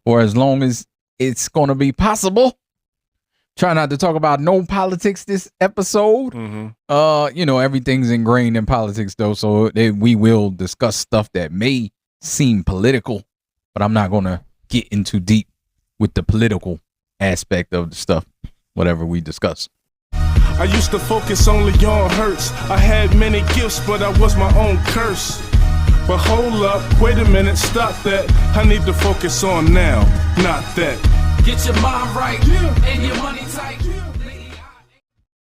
or as long as it's going to be possible. Try not to talk about no politics this episode. Everything's ingrained in politics though, so we will discuss stuff that may seem political, but I'm not going to get into deep with the political aspect of the stuff, whatever we discuss. I used to focus only on hurts. I had many gifts, but I was my own curse. But hold up, wait a minute, stop that. I need to focus on now, not that. Get your mind right and your money tight.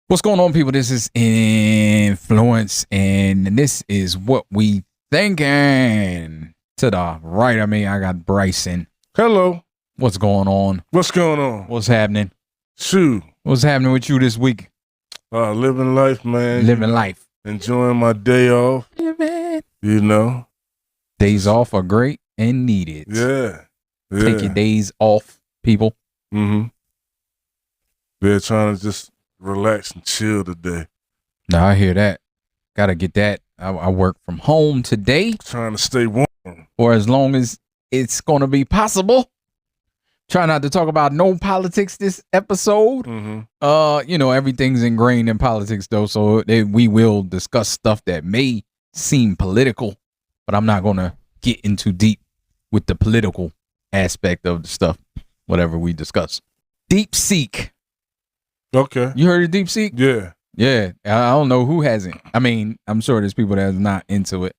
What's going on, people? This is Influence, and this is what we thinking. To the right of me, I got Bryson. Hello. What's going on? What's going on? What's happening? Shoot. What's happening with you this week? Living life, man. Living life. Enjoying my day off. Yeah, man. You know. Days off are great and needed. Yeah. Take your days off, people. Mm-hmm. They're trying to just relax and chill today. No, I hear that. Gotta get that. I work from home today. Trying to stay warm. Or as long as it's gonna be possible. Try not to talk about no politics this episode. Everything's ingrained in politics though, so we will discuss stuff that may seem political, but I'm not gonna get into deep with the political aspect of the stuff, whatever we discuss. DeepSeek. Okay. You heard of DeepSeek? Yeah. Yeah. I don't know who hasn't. I mean, I'm sure there's people that's not into it.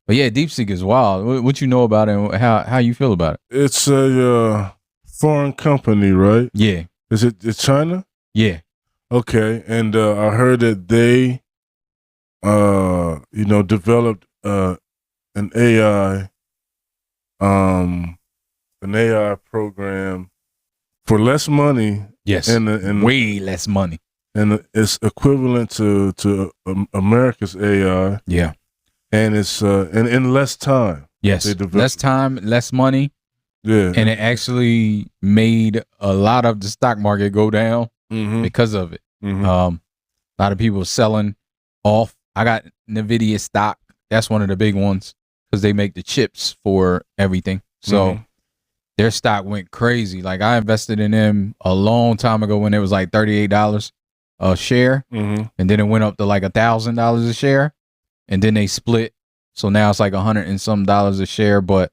But yeah, DeepSeek is wild. What you know about it and how you feel about it? It's a foreign company, right? Yeah. It's China? Yeah. Okay. And I heard that they developed an AI program for less money. Yes. And way less money. And it's equivalent to America's AI. Yeah. And it's in less time. Yes. Less time, less money. Yeah. And it actually made a lot of the stock market go down because of it. A lot of people selling off. I got NVIDIA stock. That's one of the big ones because they make the chips for everything. So their stock went crazy. Like I invested in them a long time ago when it was like $38 a share. And then it went up to like $1,000 a share. And then they split. So now it's like $100 and some a share, but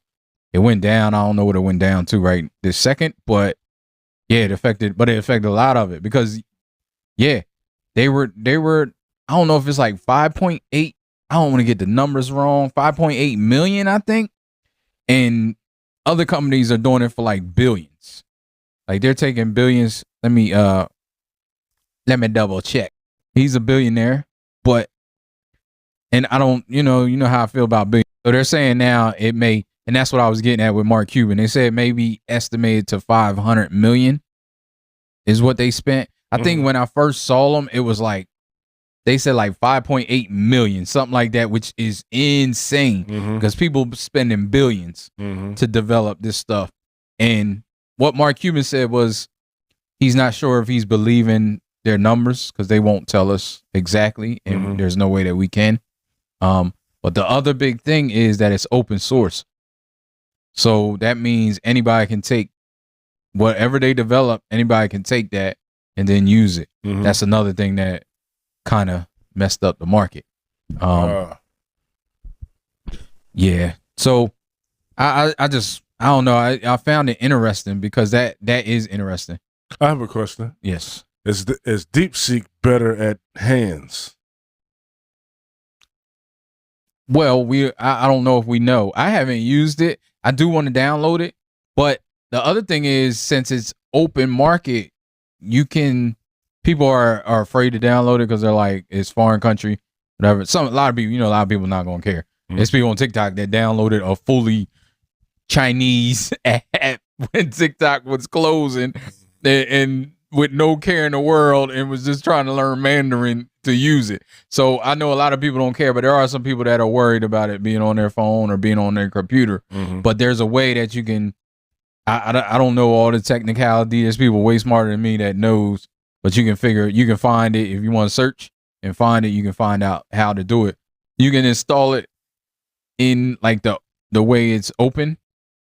it went down. I don't know what it went down to right this second, but yeah, it affected a lot of it because yeah, they were, I don't know if it's like 5.8. I don't want to get the numbers wrong. 5.8 million, I think. And other companies are doing it for like billions. Like they're taking billions. Let me double check. He's a billionaire, and I don't, you know how I feel about billions. So they're saying now it may, and that's what I was getting at with Mark Cuban. They said maybe estimated to 500 million is what they spent. I think when I first saw them, it was like, they said like 5.8 million, something like that, which is insane because people spending billions to develop this stuff. And what Mark Cuban said was he's not sure if he's believing their numbers because they won't tell us exactly. And there's no way that we can. But the other big thing is that it's open source. So that means anybody can take whatever they develop, anybody can take that and then use it. That's another thing that kind of messed up the market. Yeah. So I don't know. I found it interesting because that is interesting. I have a question. Yes. Is DeepSeek better at hands? Well, I don't know if we know. I haven't used it. I do want to download it. But the other thing is, since it's open market, people are afraid to download it because they're like, it's foreign country, whatever. A lot of people not going to care. There's people on TikTok that downloaded a fully Chinese app when TikTok was closing and with no care in the world and was just trying to learn Mandarin to use it. So I know a lot of people don't care, but there are some people that are worried about it being on their phone or being on their computer. But there's a way that you can, I don't know all the technicality. There's people way smarter than me that knows, but you can find it. If you want to search and find it, you can find out how to do it. You can install it in like the way it's open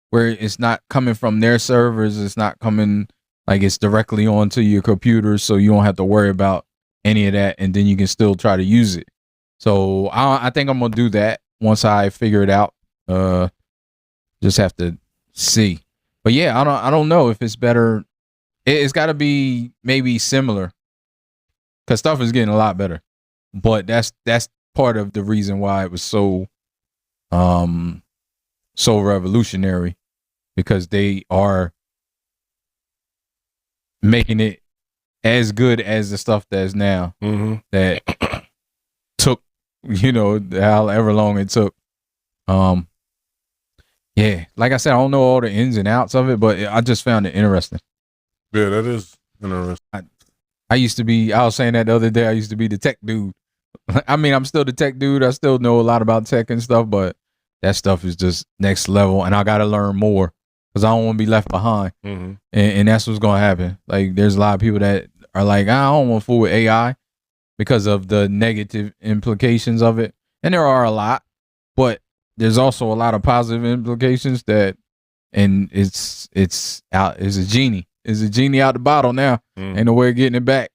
where it's not coming from their servers. It's not coming like it's directly onto your computer, so you don't have to worry about any of that, and then you can still try to use it. So I think I'm gonna do that once I figure it out. Just have to see. But yeah, I don't know if it's better. It's got to be maybe similar, because stuff is getting a lot better. But that's part of the reason why it was so revolutionary, because they are making it as good as the stuff that's now that took, however long it took. Yeah, like I said, I don't know all the ins and outs of it, but I just found it interesting. Yeah, that is interesting. I was saying that the other day, I used to be the tech dude. I mean, I'm still the tech dude. I still know a lot about tech and stuff, but that stuff is just next level, and I got to learn more because I don't want to be left behind. And that's what's going to happen. Like, there's a lot of people that are like, I don't want to fool with AI because of the negative implications of it. And there are a lot, but there's also a lot of positive implications and it's a genie. It's a genie out the bottle now. Ain't no way of getting it back.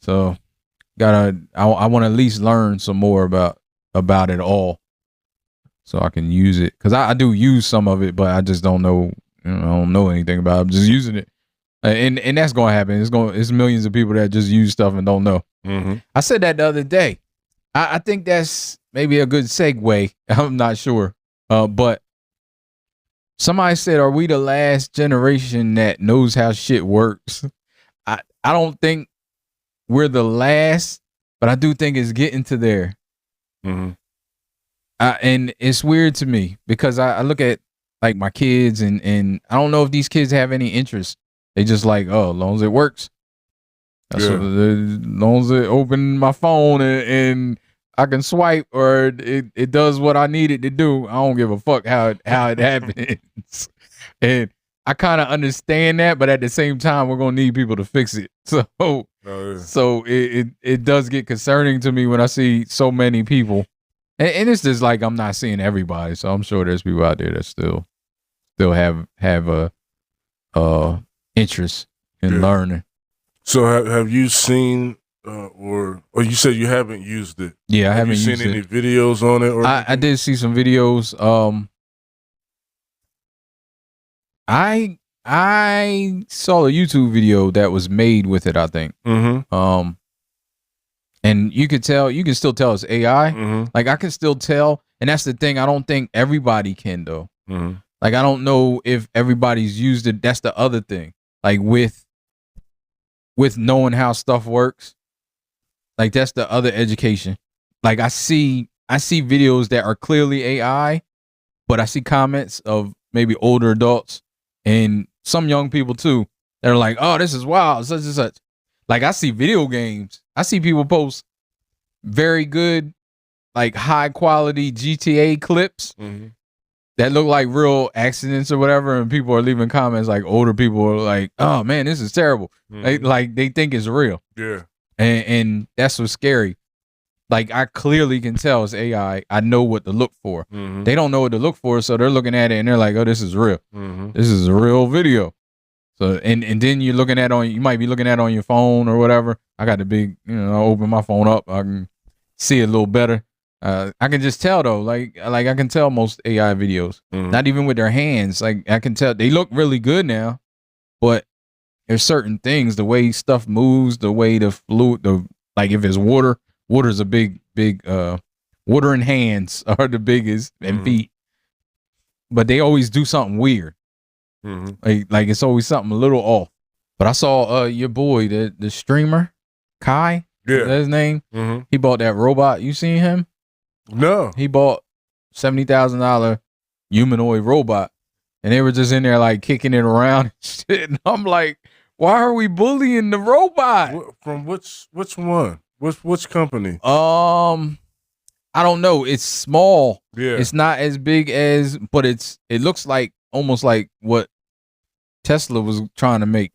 So I want to at least learn some more about it all, so I can use it, because I do use some of it, but I just don't know. I don't know anything about it. I'm just using it, and that's gonna happen. It's millions of people that just use stuff and don't know. I said that the other day. I think that's maybe a good segue. I'm not sure, but somebody said, "Are we the last generation that knows how shit works?" I don't think we're the last, but I do think it's getting to there. And it's weird to me because I look at like my kids and I don't know if these kids have any interest. They just like, oh, as long as it works. As long as it open my phone and I can swipe, or it does what I need it to do. I don't give a fuck how it happens. And I kind of understand that, but at the same time, we're gonna need people to fix it. So, so it does get concerning to me when I see so many people, and it's just like I'm not seeing everybody. So I'm sure there's people out there that still have a interest in learning. So have you seen or you said you haven't used it? Yeah, I haven't used it. Have you seen any videos on it? Or I did see some videos. I saw a YouTube video that was made with it, I think. And you can still tell it's AI. Like, I can still tell, and that's the thing. I don't think everybody can, though. Like, I don't know if everybody's used it. That's the other thing. Like, with knowing how stuff works, like, that's the other education. Like, I see videos that are clearly AI, but I see comments of maybe older adults and some young people too. They're like, oh, this is wild, such and such. Like, I see video games. I see people post very good, like, high quality GTA clips that look like real accidents or whatever, and people are leaving comments, like, older people are like, oh man, this is terrible. Like they think it's real. Yeah. And that's what's scary. Like, I clearly can tell it's AI. I know what to look for. They don't know what to look for, so they're looking at it and they're like, oh, this is real. This is a real video. So and then you might be looking at it on your phone or whatever. I got the big, I open my phone up, I can see it a little better. I can just tell though, like I can tell most AI videos, not even with their hands. Like, I can tell they look really good now, but there's certain things, the way stuff moves, the way the fluid, like if it's water's a big, water and hands are the biggest, and feet, but they always do something weird. Like it's always something a little off. But I saw your boy, the streamer, Kai. Yeah. Is that his name? He bought that robot. You seen him? No. He bought $70,000 humanoid robot, and they were just in there like kicking it around and shit. And I'm like, why are we bullying the robot? From which one? Which company? I don't know. It's small. Yeah. It's not as big as, but it looks like almost like what Tesla was trying to make.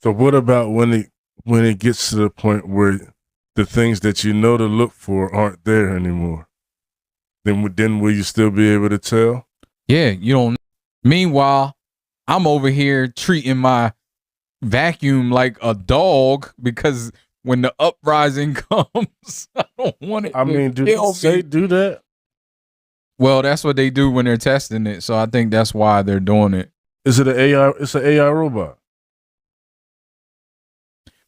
So what about when it gets to the point where the things that you know to look for aren't there anymore? Then will you still be able to tell? Yeah, you don't. Meanwhile, I'm over here treating my vacuum like a dog because when the uprising comes, I don't want it. I mean, do they do that? Well, that's what they do when they're testing it. So I think that's why they're doing it. Is it an AI? It's an AI robot.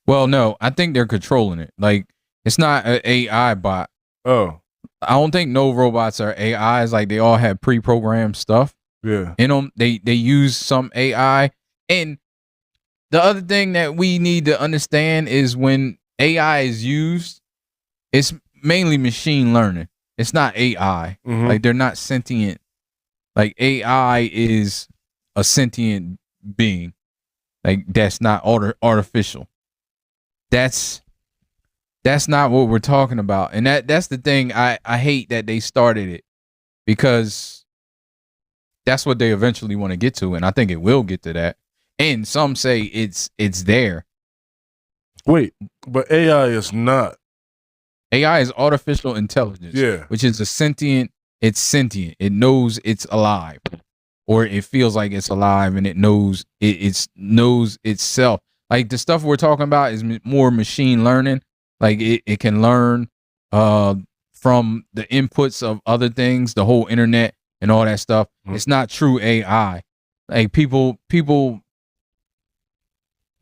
Well, no, I think they're controlling it. Like, it's not an AI bot. Oh. I don't think no robots are AIs. Like, they all have pre-programmed stuff. Yeah. You know, they use some AI. And the other thing that we need to understand is when AI is used, it's mainly machine learning. It's not AI. Mm-hmm. Like, they're not sentient. Like, AI is a sentient being. Like, that's not artificial. That's not what we're talking about. And that's the thing. I hate that they started it, because that's what they eventually want to get to, and I think it will get to that. And some say it's there. Wait, but AI is not. AI is artificial intelligence. Yeah. Which is it's sentient. It knows it's alive. Or it feels like it's alive, and it knows it knows itself. Like, the stuff we're talking about is more machine learning. Like, it can learn from the inputs of other things, the whole internet and all that stuff. Mm-hmm. It's not true AI. Like, people,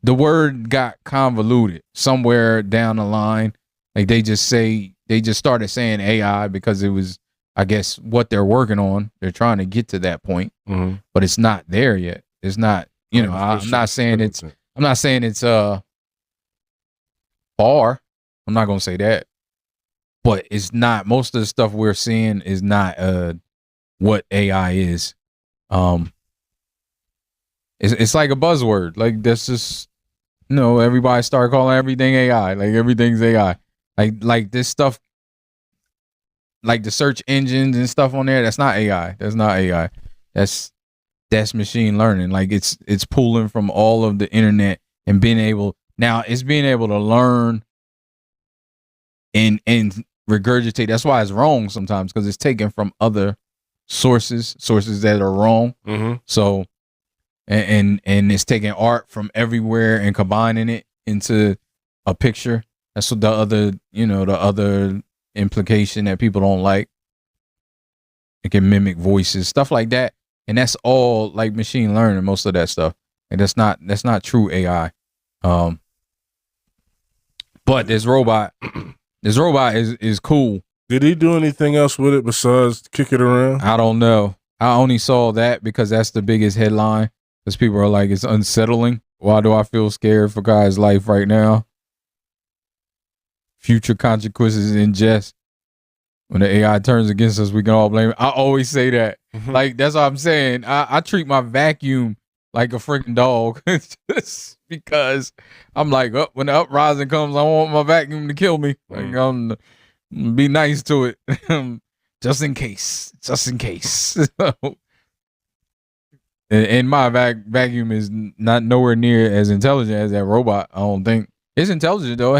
the word got convoluted somewhere down the line. Like, they just started saying AI because it was, I guess, what they're working on. They're trying to get to that point, but it's not there yet. It's not, I'm not saying it's far. I'm not gonna say that, but it's not. Most of the stuff we're seeing is not what AI is. It's like a buzzword. Like, that's just, everybody start calling everything AI. Like, everything's AI. Like this stuff, like the search engines and stuff on there. That's not AI. That's not AI. That's machine learning. Like, it's pulling from all of the internet and being able to learn and regurgitate. That's why it's wrong sometimes, because it's taken from other sources that are wrong. Mm-hmm. So, and it's taking art from everywhere and combining it into a picture. That's what the other implication that people don't like. It can mimic voices, stuff like that. And that's all like machine learning, most of that stuff. And that's not true AI. But this robot is cool. Did he do anything else with it besides kick it around? I don't know. I only saw that because that's the biggest headline. Because people are like, it's unsettling. Why do I feel scared for Guy's life right now? Future consequences in jest. When the AI turns against us, we can all blame it. I always say that. Mm-hmm. Like, that's what I'm saying. I treat my vacuum like a freaking dog. Just because I'm like, when the uprising comes, I want my vacuum to kill me. Like, I'm be nice to it. Just in case. And my vacuum is not nowhere near as intelligent as that robot. I don't think. It's intelligent though.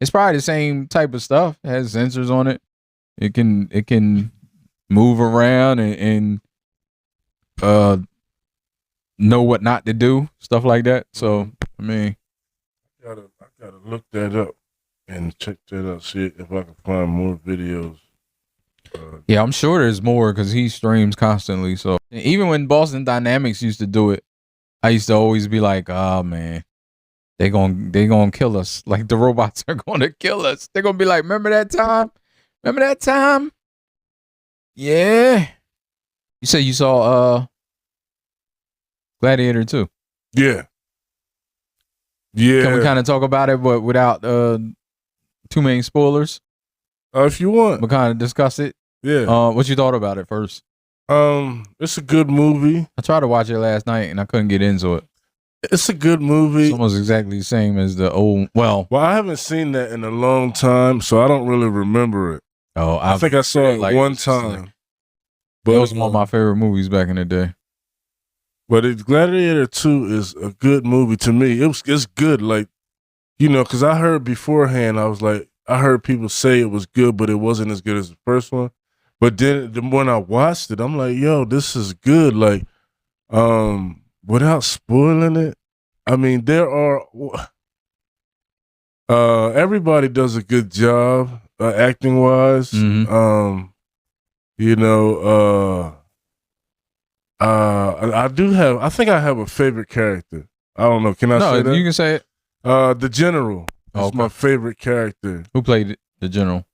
It's probably the same type of stuff. It has sensors on it. It can move around and know what not to do, stuff like that. So, I mean, I gotta look that up and check that out. See if I can find more videos. Yeah, I'm sure there's more because he streams constantly. So even when Boston Dynamics used to do it, I used to always be like, "Oh man, they gonna kill us. Like, the robots are gonna kill us. They're gonna be like, remember that time? Remember that time? Yeah." You say you saw Gladiator 2? Yeah. Can we kind of talk about it, but without too many spoilers? If you want, we kind of discuss it. Yeah. What you thought about it first? It's a good movie. I tried to watch it last night and I couldn't get into it. It's a good movie. It's almost exactly the same as the old. Well, I haven't seen that in a long time, so I don't really remember it. Oh, I think I saw it like one time. But it was one of my favorite movies back in the day. But Gladiator 2 is a good movie to me. It's good, like, because I heard beforehand, I was like, I heard people say it was good, but it wasn't as good as the first one. But then when I watched it, I'm like, yo, this is good. Like, Without spoiling it, I mean, there are. Everybody does a good job acting wise. Mm-hmm. You know, I do have. I think I have a favorite character. I don't know. Can I say that? No, you can say it. The general is my favorite character. Who played the general?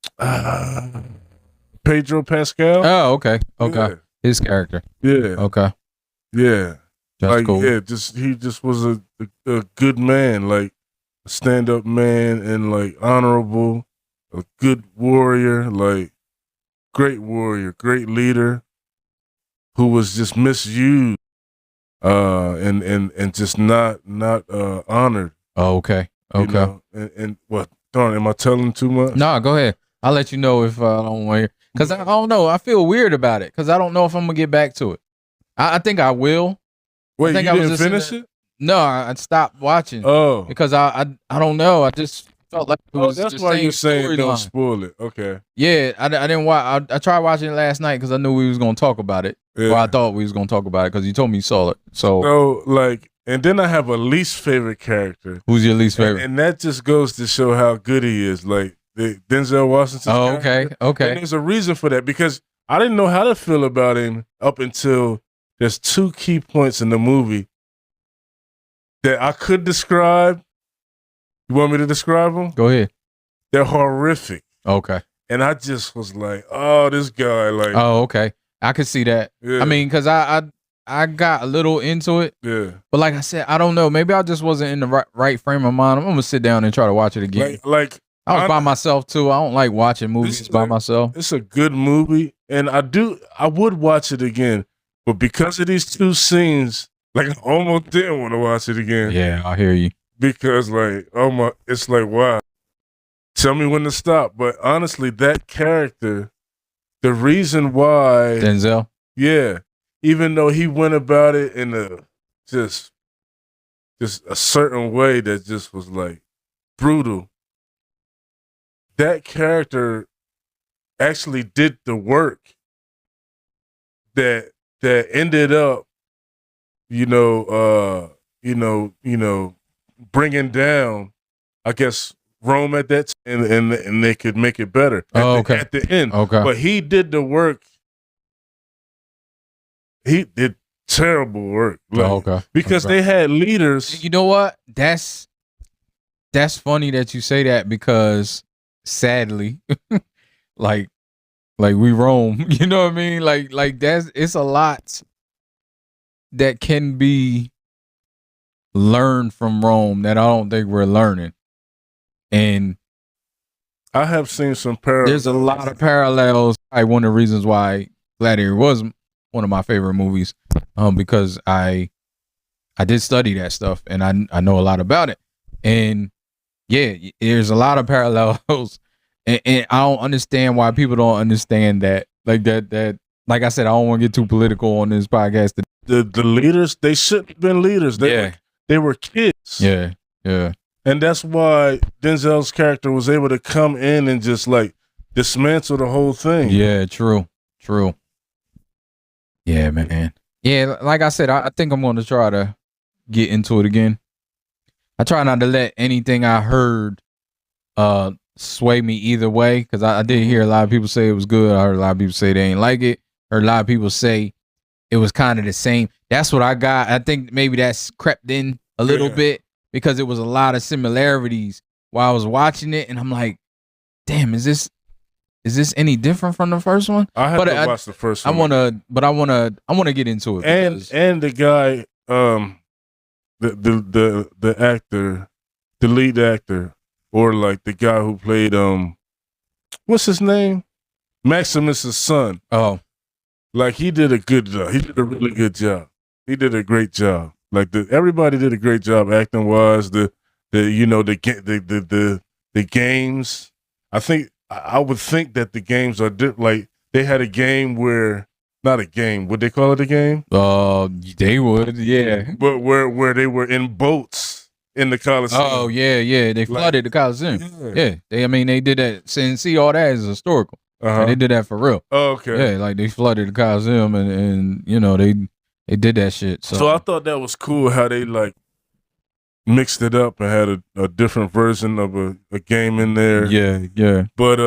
Pedro Pascal. Oh, okay. Yeah. His character. Yeah. Okay. Yeah. That's like, cool. yeah, he just was a good man, like a stand-up man, and like honorable, a good warrior, like great warrior, great leader, who was just misused, and just not honored. Oh, okay. Okay. You know? And what? Darn, am I telling too much? No, go ahead. I'll let you know if I don't want to. Because I don't know. I feel weird about it because I don't know if I'm going to get back to it. I think I will. Wait, I think you I didn't finish it? No, I stopped watching. Oh. Because I don't know. I just felt like it was that's just why you're saying don't storyline. spoil it. Okay. Yeah, I didn't watch. I tried watching it last night because I knew we was going to talk about it. Yeah. Or I thought we was going to talk about it because you told me you saw it. So, like, and then I have a least favorite character. Who's your least favorite? And that just goes to show how good he is. Like, Denzel Washington. Oh, okay. And there's a reason for that because I didn't know how to feel about him up until there's two key points in the movie that I could describe. You want me to describe them? Go ahead. They're horrific. Okay. And I just was like, oh, this guy. Like, oh, okay. I could see that. Yeah. I mean, because I got a little into it. Yeah. But like I said, I don't know. Maybe I just wasn't in the right frame of mind. I'm going to sit down and try to watch it again. Like I was by myself, too. I don't like watching movies by myself. It's a good movie. And I would watch it again. But because of these two scenes, like I almost didn't want to watch it again. Yeah, I hear you. Because like, it's like, wow. Tell me when to stop. But honestly, that character, the reason why Denzel? Yeah. Even though he went about it in a just a certain way that just was like brutal, that character actually did the work that ended up, bringing down, I guess, Rome at that time, and they could make it better at the end. Okay. But he did the work. He did terrible work. Like, because they had leaders. You know what? That's funny that you say that because sadly, like we Rome, you know what I mean? Like it's a lot that can be learned from Rome that I don't think we're learning. And I have seen some parallels. There's a lot of parallels. One of the reasons why Gladiator was one of my favorite movies, because I did study that stuff and I know a lot about it. And yeah, there's a lot of parallels. And I don't understand why people don't understand that. Like like I said, I don't want to get too political on this podcast. The leaders, they shouldn't have been leaders. They were kids. Yeah, yeah. And that's why Denzel's character was able to come in and just like dismantle the whole thing. Yeah, true. Yeah, man. Yeah, like I said, I think I'm going to try to get into it again. I try not to let anything I heard sway me either way, because I did hear a lot of people say it was good. I heard a lot of people say they ain't like it. Heard a lot of people say it was kind of the same. That's what I got. I think maybe that's crept in a little bit because it was a lot of similarities while I was watching it, and I'm like, damn, is this any different from the first one? I have to watch the first one. I wanna get into it. And the guy, the actor, the lead actor, or like the guy who played what's his name? Maximus's son. Oh. Like he did a good job. He did a really good job. He did a great job. Like everybody did a great job acting wise. The games. I would think that the games are like they had a game where not a game. Would they call it a game? They would, yeah. But where they were in boats in the Coliseum. Oh yeah. They flooded the Coliseum. Yeah. They did that. See, all that is historical. They did that for real. Oh, okay. Yeah, like they flooded the Coliseum and they They did that shit. So I thought that was cool how they like mixed it up and had a different version of a game in there. Yeah. But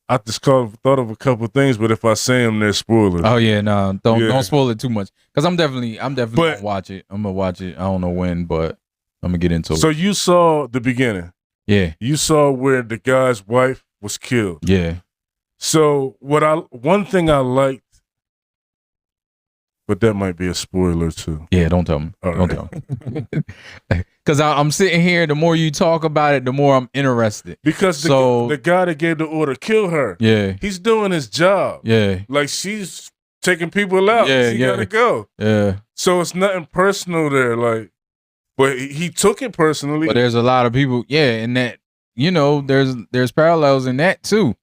I just thought of a couple things, but if I say them, they're spoilers. Oh yeah, no, don't spoil it too much, because I'm definitely gonna watch it. I'm gonna watch it. I don't know when, but I'm gonna get into it. So you saw the beginning. Yeah. You saw where the guy's wife was killed. Yeah. So one thing I liked, but that might be a spoiler too. Yeah, don't tell me. Don't tell me. Because I'm sitting here, the more you talk about it, the more I'm interested. Because the guy that gave the order, kill her. Yeah. He's doing his job. Yeah. Like she's taking people out. Yeah, she gotta go. Yeah. So it's nothing personal there. Like, but he took it personally. But there's a lot of people, and that, there's parallels in that too.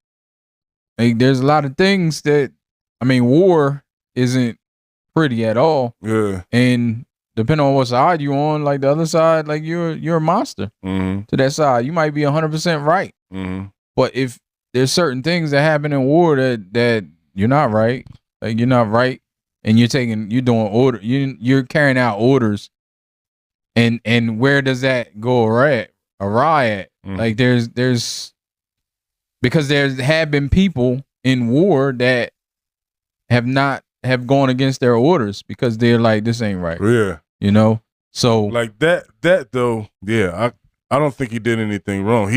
Like, there's a lot of things that, war isn't pretty at all. Yeah. And depending on what side you on, like the other side, like you're a monster to that side. You might be 100% right. But if there's certain things that happen in war that you're not right, like you're not right, and you're doing order, you're carrying out orders, and where does that go awry at? Like there's because there have been people in war that have gone against their orders because they're like, this ain't right. Yeah. So like that though, I don't think he did anything wrong.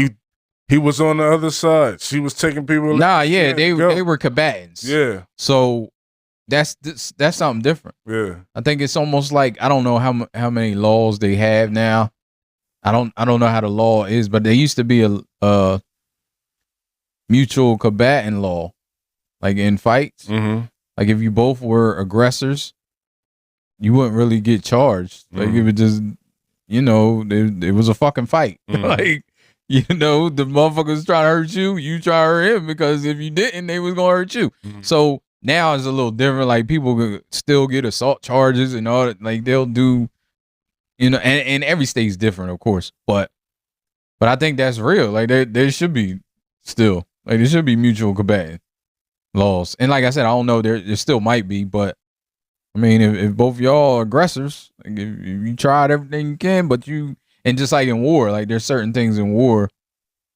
He was on the other side. She was taking people. They were combatants. Yeah. So that's something different. Yeah. I think it's almost like, I don't know how many laws they have now. I don't know how the law is, but there used to be a mutual combatant law, like in fights. Like if you both were aggressors, you wouldn't really get charged. Like it would just, it was a fucking fight. Like, the motherfuckers trying to hurt you, you try to hurt him, because if you didn't, they was gonna hurt you. So now it's a little different. Like people could still get assault charges and all that. Like they'll do, and every state's different, of course. But I think that's real. Like there should be still, like there should be mutual combatant laws. And like I said, I don't know, there still might be, but if both y'all are aggressors, like if you tried everything you can, and just like in war, like there's certain things in war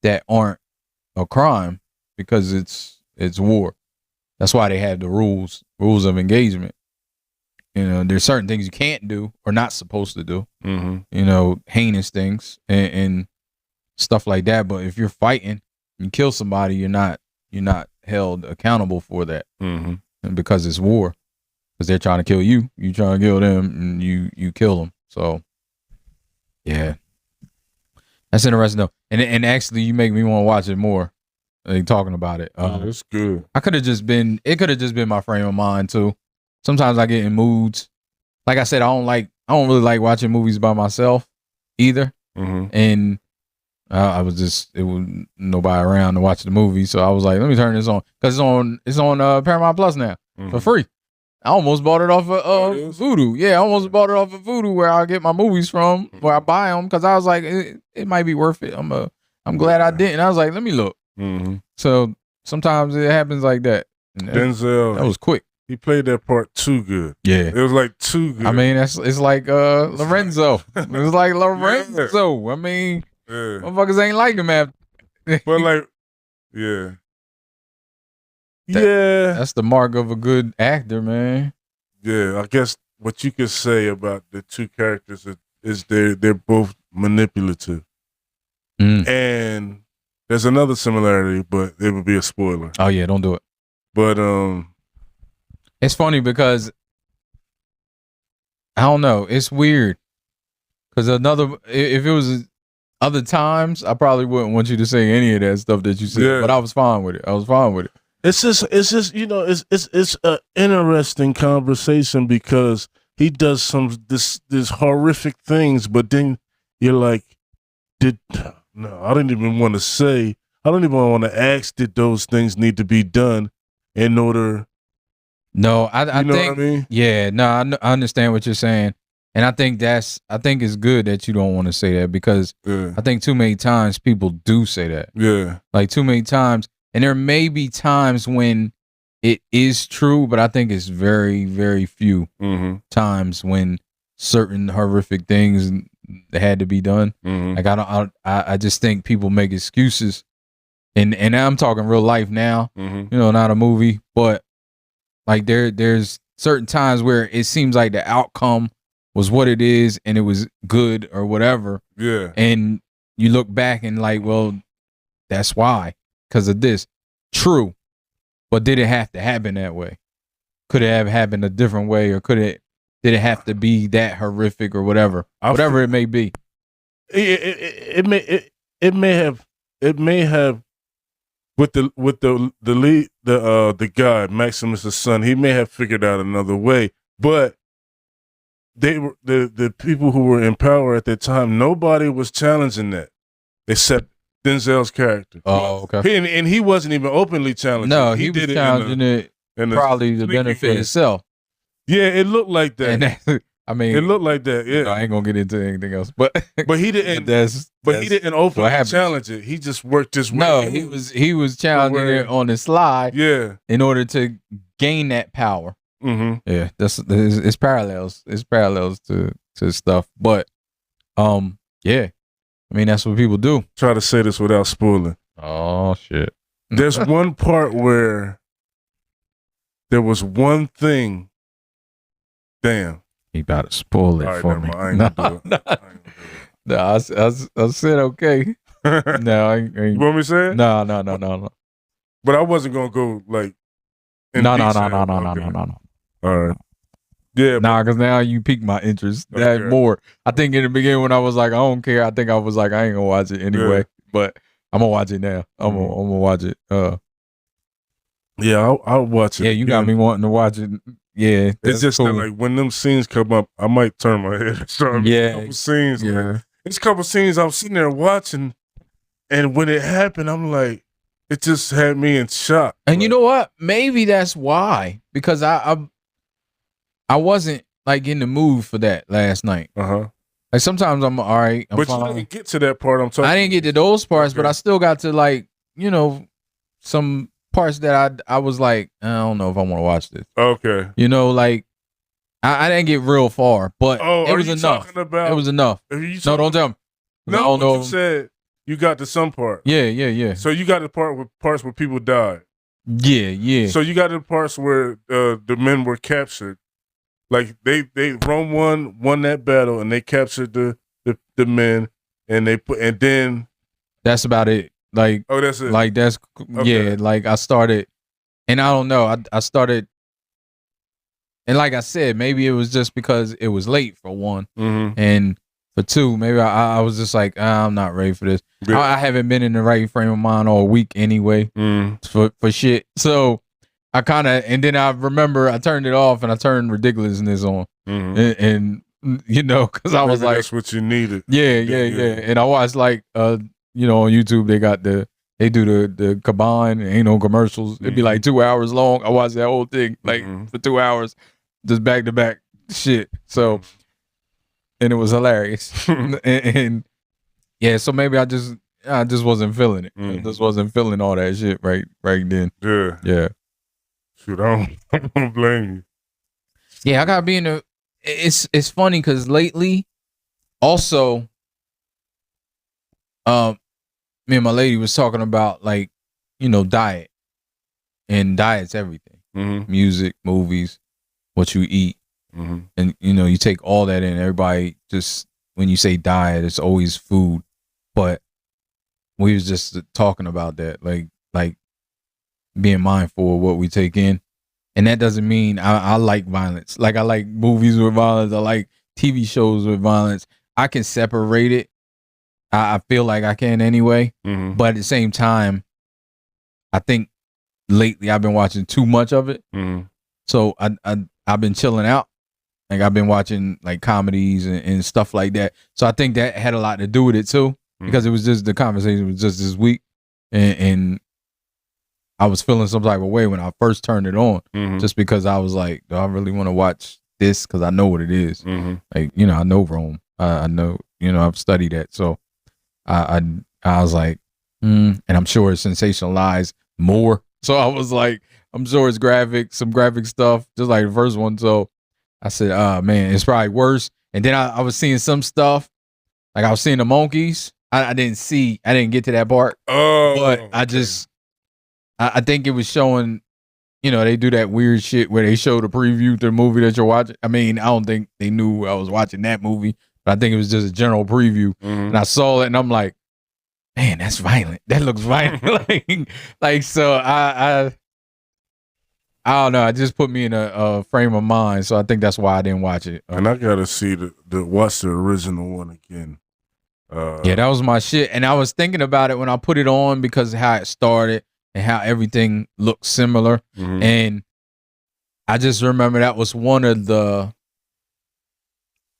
that aren't a crime because it's war. That's why they have the rules of engagement. There's certain things you can't do or not supposed to do. Heinous things and stuff like that. But if you're fighting, you kill somebody, you're not held accountable for that. And because it's war, because they're trying to kill you, you trying to kill them, and you kill them. So yeah, that's interesting though. And actually, you make me want to watch it more. Like, talking about it, it's good. It could have just been my frame of mind too. Sometimes I get in moods. Like I said, I don't really like watching movies by myself either. And it was nobody around to watch the movie, so I was like, let me turn this on, because it's on Paramount Plus now for free. I almost bought it off of Vudu. Yeah, I almost bought it off of Vudu, where I get my movies from, where I buy them, because I was like, it might be worth it. I'm glad I didn't. I was like, let me look. So sometimes it happens like that. Denzel, that was quick. He played that part too good. Yeah, it was like too good. It's like Lorenzo. It was like Lorenzo. Motherfuckers ain't like him after. But like, yeah. That's the mark of a good actor, man. Yeah, I guess what you could say about the two characters is they're both manipulative. And there's another similarity, but it would be a spoiler. Oh yeah, don't do it. But it's funny because I don't know. It's weird because if it was other times, I probably wouldn't want you to say any of that stuff that you said. But I was fine with it. It's just it's an interesting conversation because he does this horrific things, but then you're like, I didn't even want to say. I don't even want to ask, did those things need to be done in order? No, I think, what I mean? Yeah, no, I understand what you're saying. And I think it's good that you don't want to say that, because I think too many times people do say that. Yeah. Like too many times. And there may be times when it is true, but I think it's very, very few times when certain horrific things had to be done. Like I just think people make excuses, and I'm talking real life now. You know, not a movie, but like there's certain times where it seems like the outcome was what it is, and it was good or whatever. Yeah, and you look back and like, well, that's why, because of this. True. But did it have to happen that way? Could it have happened a different way, or did it have to be that horrific or whatever? Whatever it may be. It may have with the lead, the guy, Maximus' son, he may have figured out another way. But they were the people who were in power at that time, nobody was challenging that except Denzel's character. Oh, okay. And he wasn't even openly challenging. No, he was challenging it probably to benefit himself. Yeah, it looked like that. And I mean, it looked like that. Yeah, I ain't gonna get into anything else, but he didn't. He didn't openly challenge it. He just worked his way. No, he was challenging it on the slide. Yeah, in order to gain that power. Yeah, it's parallels. It's parallels to stuff, but yeah. I mean, that's what people do. Try to say this without spoiling. Oh, shit. There's one part where there was one thing. Damn. He about to spoil it for me. I ain't gonna do it. No, I said okay. No, I ain't. You want me to say it? No. But I wasn't going to go like. No. All right. Yeah, because now you piqued my interest that more. I think in the beginning when I was like, I don't care. I think I was like, I ain't gonna watch it anyway. But I'm gonna watch it now. I'm gonna watch it. Yeah, I'll watch it. Yeah, you got me wanting to watch it. Yeah, it's just cool. Like when them scenes come up, I might turn my head. A couple scenes. Yeah, it's a couple scenes I'm sitting there watching, and when it happened, I'm like, it just had me in shock. And like, you know what? Maybe that's why, because I wasn't like in the mood for that last night. Like sometimes I'm all right. But fine. You didn't get to that part. I'm talking. I didn't get to those parts, but I still got to like, you know, some parts that I was like, I don't know if I want to watch this. Okay. You know, like I didn't get real far, but it was enough. It was enough. No, don't tell me. No, I don't know. You said you got to some part. Yeah. So you got the parts where people died. Yeah. So you got the parts where the men were captured. Like they Rome won that battle and they captured the men and then that's about it. Like that's it. Like that's okay. Yeah. Like I started, and I don't know. I started, and like I said, maybe it was just because it was late for one, and for two, maybe I was just like, I'm not ready for this. Yeah. I haven't been in the right frame of mind all week anyway for shit. So. I kind of, and then I remember I turned it off and I turned ridiculousness on, and you know, because I was like, that's what you needed. Yeah. And I watched like, you know, on YouTube they do the combine, and ain't no commercials. It'd be like 2 hours long. I watched that whole thing like for 2 hours, just back to back shit. So, and it was hilarious, and yeah. So maybe I just wasn't feeling it. I just wasn't feeling all that shit right then. Yeah. Shoot, I don't blame you. Yeah, I gotta be in the. It's funny because lately, also, me and my lady was talking about like, you know, diet, and diet's everything. Music, movies, what you eat, and you know, you take all that in. Everybody just when you say diet, it's always food, but we was just talking about that, like being mindful of what we take in. And that doesn't mean I like violence. Like I like movies with violence. I like TV shows with violence. I can separate it. I feel like I can anyway. But at the same time, I think lately I've been watching too much of it. So I've been chilling out. Like I've been watching like comedies and stuff like that. So I think that had a lot to do with it too. Because it was just the conversation was just this week. And I was feeling some type of way when I first turned it on, just because I was like, do I really want to watch this? Because I know what it is. Like, you know, I know Rome. I know, you know, I've studied that. So I was like, and I'm sure it's sensationalized more. So I was like, I'm sure it's some graphic stuff, just like the first one. So I said, oh man, it's probably worse. And then I was seeing some stuff, like I was seeing the monkeys. I didn't get to that part. Oh, but I think it was showing, they do that weird shit where they show the preview to the movie that you're watching. I mean, I don't think they knew I was watching that movie, but I think it was just a general preview. And I saw it and I'm like, man, that's violent. That looks violent. So I don't know. It just put me in a frame of mind. So I think that's why I didn't watch it. And I gotta see watch the original one again. Yeah, that was my shit. And I was thinking about it when I put it on because of how it started and how everything looked similar. And I just remember that was one of the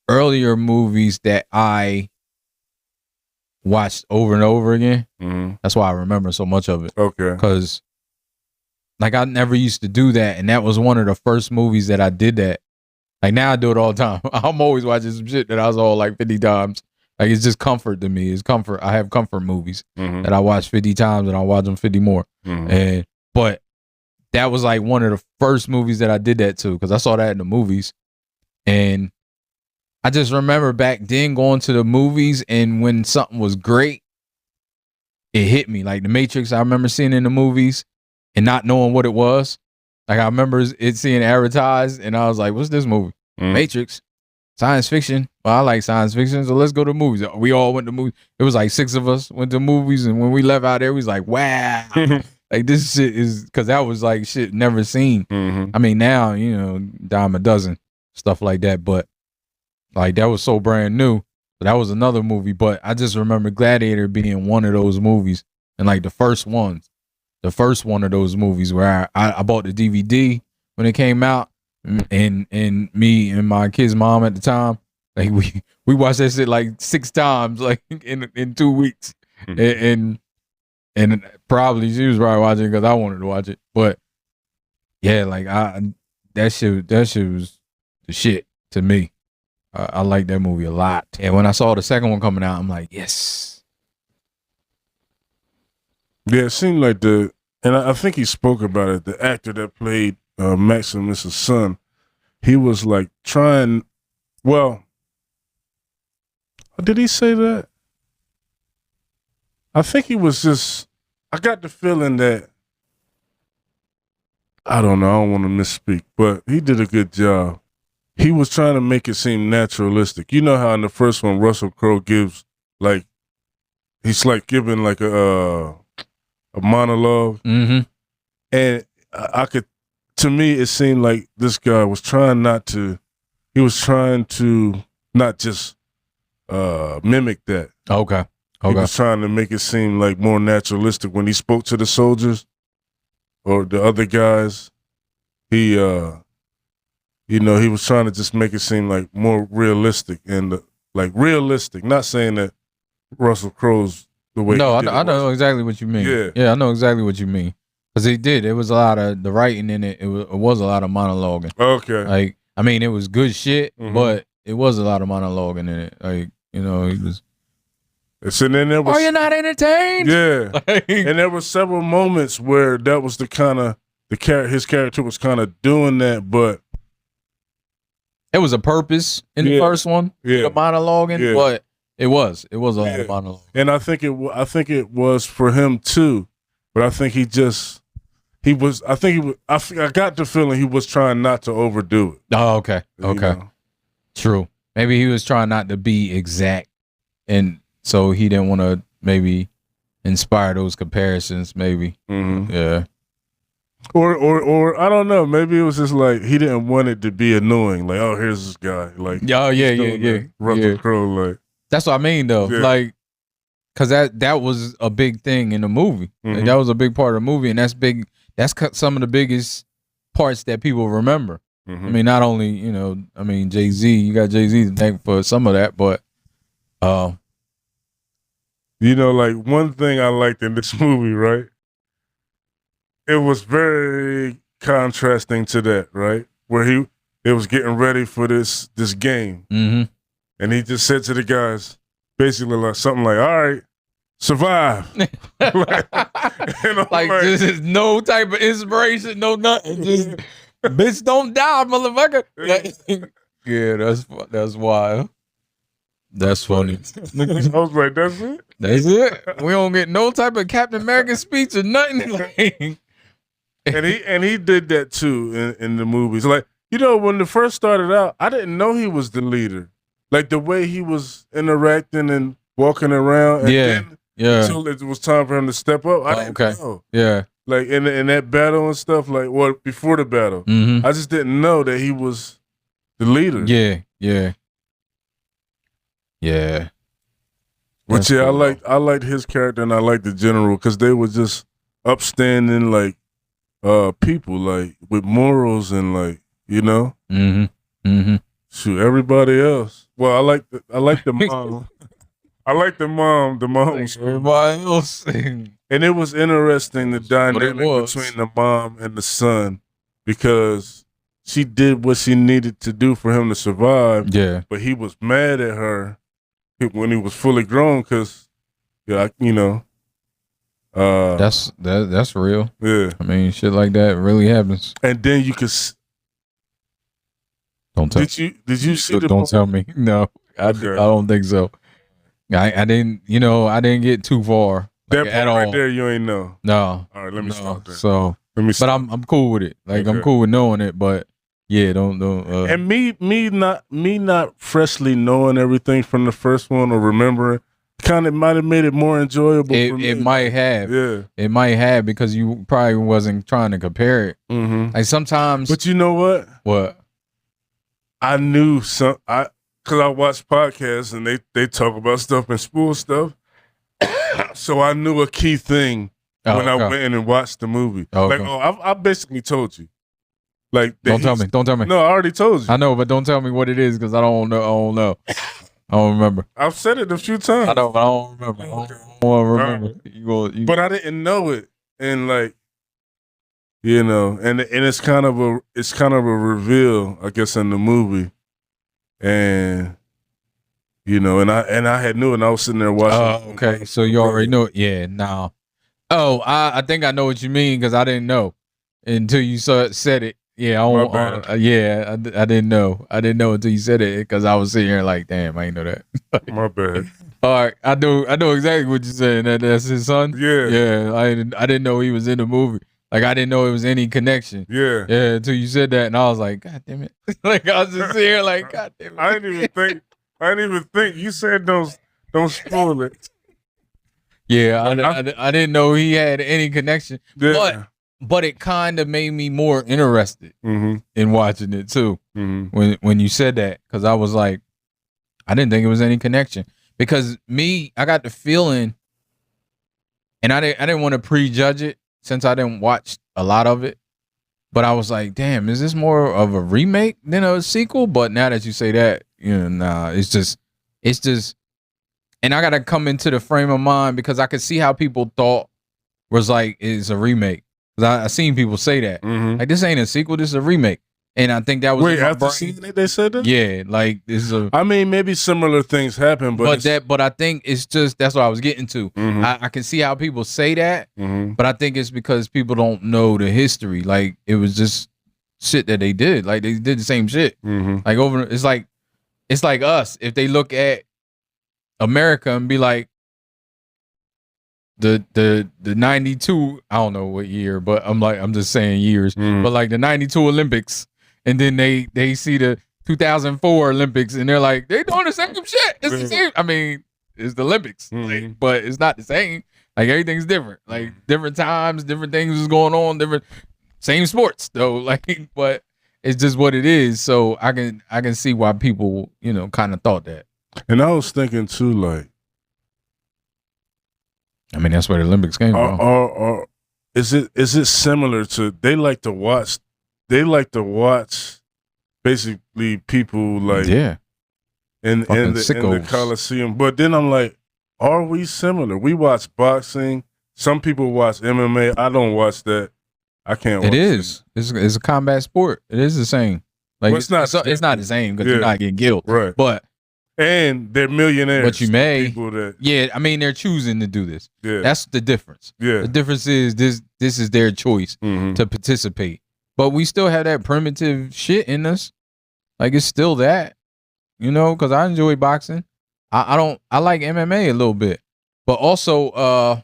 earlier movies that I watched over and over again. That's why I remember so much of it. Okay. Because like I never used to do that. And that was one of the first movies that I did that. Like now I do it all the time. I'm always watching some shit that I saw like 50 times. Like it's just comfort to me. It's comfort. I have comfort movies that I watch 50 times and I watch them 50 more. But that was like one of the first movies that I did that to because I saw that in the movies. And I just remember back then going to the movies and when something was great, it hit me. Like The Matrix, I remember seeing in the movies and not knowing what it was. Like I remember it seeing advertised and I was like, what's this movie? Matrix. Science fiction. Well, I like science fiction, so let's go to movies. We all went to movies. It was like 6 of us went to movies, and when we left out there, we was like, wow. Like this shit is, because that was like shit never seen. I mean, now, dime a dozen, stuff like that, but like that was so brand new. But that was another movie, but I just remember Gladiator being one of those movies, and like the first one of those movies where I bought the DVD when it came out. And me and my kid's mom at the time, like we watched that shit like 6 times, like in 2 weeks, and probably she was probably watching it because I wanted to watch it. But yeah, like that shit was the shit to me. I like that movie a lot. And when I saw the second one coming out, I'm like, yes. Yeah, it seemed like and I think he spoke about it. The actor that played Maximus's son, he was like trying. Well, did he say that? I think he was just. I got the feeling that. I don't know. I don't want to misspeak, but he did a good job. He was trying to make it seem naturalistic. You know how in the first one Russell Crowe gives like, he's like giving like a monologue, and I could. To me, it seemed like this guy was trying not to. He was trying to not just mimic that. Okay. He was trying to make it seem like more naturalistic when he spoke to the soldiers or the other guys. He, he was trying to just make it seem like more realistic and like realistic. Not saying that Russell Crowe's the way. No, I know exactly what you mean. Yeah, I know exactly what you mean. Because he did. It was a lot of the writing in it. It was a lot of monologuing. Okay. Like, I mean, it was good shit, but it was a lot of monologuing in it. Like, he was. And then there was, are you not entertained? Yeah. And there were several moments where that was the kind of his character was kind of doing that, but it was a purpose in the first one. The monologuing, but it was a lot of monologuing. And I think it was for him too. But I think I got the feeling he was trying not to overdo it. Oh, okay. Okay. True. Maybe he was trying not to be exact. And so he didn't want to maybe inspire those comparisons, maybe. Yeah. Or I don't know. Maybe it was just like he didn't want it to be annoying. Like, oh, here's this guy. Like, yeah. Russell Crowe, like. That's what I mean, though. Yeah. Like, because that was a big thing in the movie. Like, that was a big part of the movie, and that's big. That's some of the biggest parts that people remember. I mean, not only Jay-Z. You got Jay-Z to thank for some of that, but like one thing I liked in this movie, right? It was very contrasting to that, right? Where it was getting ready for this game, and he just said to the guys, basically like something like, "All right, survive. Like this is no type of inspiration, no nothing. Just bitch, don't die, motherfucker. Yeah, that's wild. That's funny. I was like, that's it? That's it. We don't get no type of Captain American speech or nothing. And he did that too in the movies. Like, when it first started out, I didn't know he was the leader. Like the way he was interacting and walking around. And until it was time for him to step up, I didn't know. Yeah. Like in that battle and stuff, like before the battle, I just didn't know that he was the leader. Yeah. But cool. I liked his character and I liked the general because they were just upstanding like people like with morals and like shoot everybody else. Well, I like the mom. I like the mom. The mom was everybody else. And it was interesting the dynamic between the mom and the son because she did what she needed to do for him to survive. Yeah. But he was mad at her when he was fully grown because, that's real. Yeah. I mean, shit like that really happens. And then you could. Don't tell. Did you see the? Don't tell me. No, I don't think so. I didn't. I didn't get too far. That at part all. Right there, you ain't know. No. All right, let me stop there. So, but I'm cool with it. Like I'm cool with knowing it. But yeah, don't. And me not freshly knowing everything from the first one or remembering, kind of might have made it more enjoyable. For me. It might have. Yeah. It might have because you probably wasn't trying to compare it. Mm-hmm. Like sometimes. But you know what? What? I knew because I watch podcasts and they talk about stuff and spool stuff. So I knew a key thing when I went in and watched the movie. Okay. Like, I basically told you. Like, don't tell me. No, I already told you. I know, but don't tell me what it is because I don't know. I don't remember. I've said it a few times. I know, but I don't remember. I don't remember. Right. But I didn't know it, and like, and it's kind of a reveal, I guess, in the movie, and. And I had knew it and I was sitting there watching. Okay. So you already know it. Yeah. Now. Oh, I think I know what you mean because I didn't know until you said it. Yeah. I didn't know. I didn't know until you said it because I was sitting here like, damn, I didn't know that. My bad. All right. I know exactly what you're saying. That's his son. Yeah. Yeah. I didn't know he was in the movie. Like I didn't know it was any connection. Yeah. Yeah. Until you said that, and I was like, God damn it. Like I was just sitting here like, God damn it. I didn't even think. You said don't spoil it. Yeah, I didn't know he had any connection. Yeah. But it kind of made me more interested in watching it too. Mm-hmm. When you said that, because I was like, I didn't think it was any connection. Because I got the feeling, and I didn't want to prejudge it since I didn't watch a lot of it. But I was like, damn, is this more of a remake than a sequel? But now that you say that, nah, it's just, and I got to come into the frame of mind because I could see how people thought was like, it's a remake. Because I seen people say that. Mm-hmm. Like, this ain't a sequel, this is a remake. And I think that was after seeing it, they said that? Yeah, like this is a. I mean, maybe similar things happen, but I think it's just that's what I was getting to. Mm-hmm. I can see how people say that, but I think it's because people don't know the history. Like it was just shit that they did. Like they did the same shit. Like it's like us if they look at America and be like the 92. I don't know what year, but I'm just saying years. But like the 92 Olympics. And then they see the 2004 Olympics and they're like, they doing the same shit. It's the same. I mean, it's the Olympics, like, but it's not the same. Like everything's different. Like different times, different things is going on, same sports though. Like, but it's just what it is. So I can see why people, kind of thought that. And I was thinking too, like, I mean, that's where the Olympics came from. Or is it similar to they like to watch basically people like in the Coliseum. But then I'm like, are we similar? We watch boxing. Some people watch MMA. I don't watch that. I can't watch it. Is. It's a combat sport. It is the same. Like it's not the same because you're not getting killed. Right. But And they're millionaires. But you may, people that, yeah, I mean, they're choosing to do this. Yeah. That's the difference. Yeah. The difference is this is their choice to participate. But we still have that primitive shit in us. Like, it's still that, you know, because I enjoy boxing. I like MMA a little bit. But also,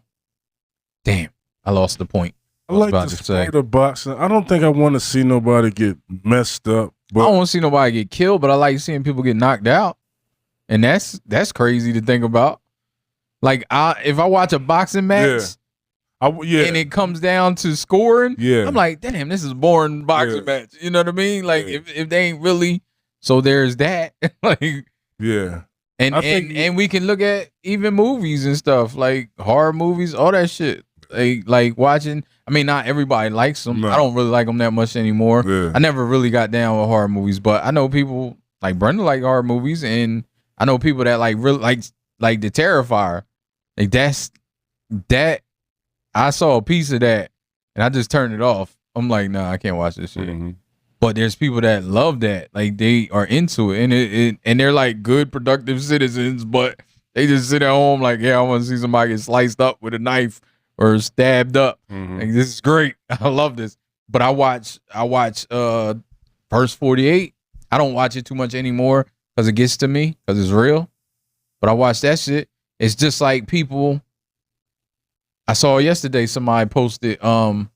damn, I lost the point. I like the sport of boxing. I don't think I want to see nobody get messed up. But I don't want to see nobody get killed, but I like seeing people get knocked out. And that's crazy to think about. Like, if I watch a boxing match and it comes down to scoring, I'm like, damn, this is a boring boxing match. You know what I mean? Like, if they ain't really, so there's that. Like, and we can look at even movies and stuff, like horror movies, all that shit. Like watching. I mean, not everybody likes them. No. I don't really like them that much anymore. Yeah. I never really got down with horror movies, but I know people like Brenda like horror movies, and I know people that like really like the Terrifier. Like that. I saw a piece of that, and I just turned it off. I'm like, nah, I can't watch this shit. But there's people that love that, like they are into it, and they're like good, productive citizens, but they just sit at home like, yeah, I want to see somebody get sliced up with a knife or stabbed up. Like, this is great. I love this. But I watch First 48. I don't watch it too much anymore because it gets to me because it's real. But I watch that shit. It's just like people. I saw yesterday somebody posted. Somebody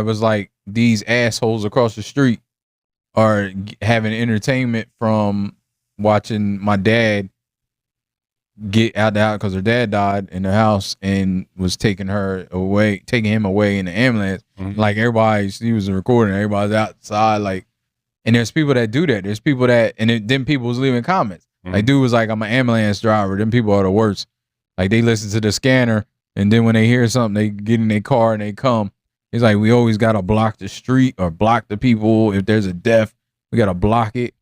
was like, these assholes across the street are having entertainment from watching my dad get out the house because her dad died in the house and was taking him away in the ambulance. Like he was recording, everybody's outside, like, and there's people that do that. There's people that, and then people was leaving comments. Like, dude was like, I'm an ambulance driver. Them people are the worst. Like, they listen to the scanner, and then when they hear something, they get in their car and they come. He's like, we always gotta block the street or block the people. If there's a death, we gotta block it.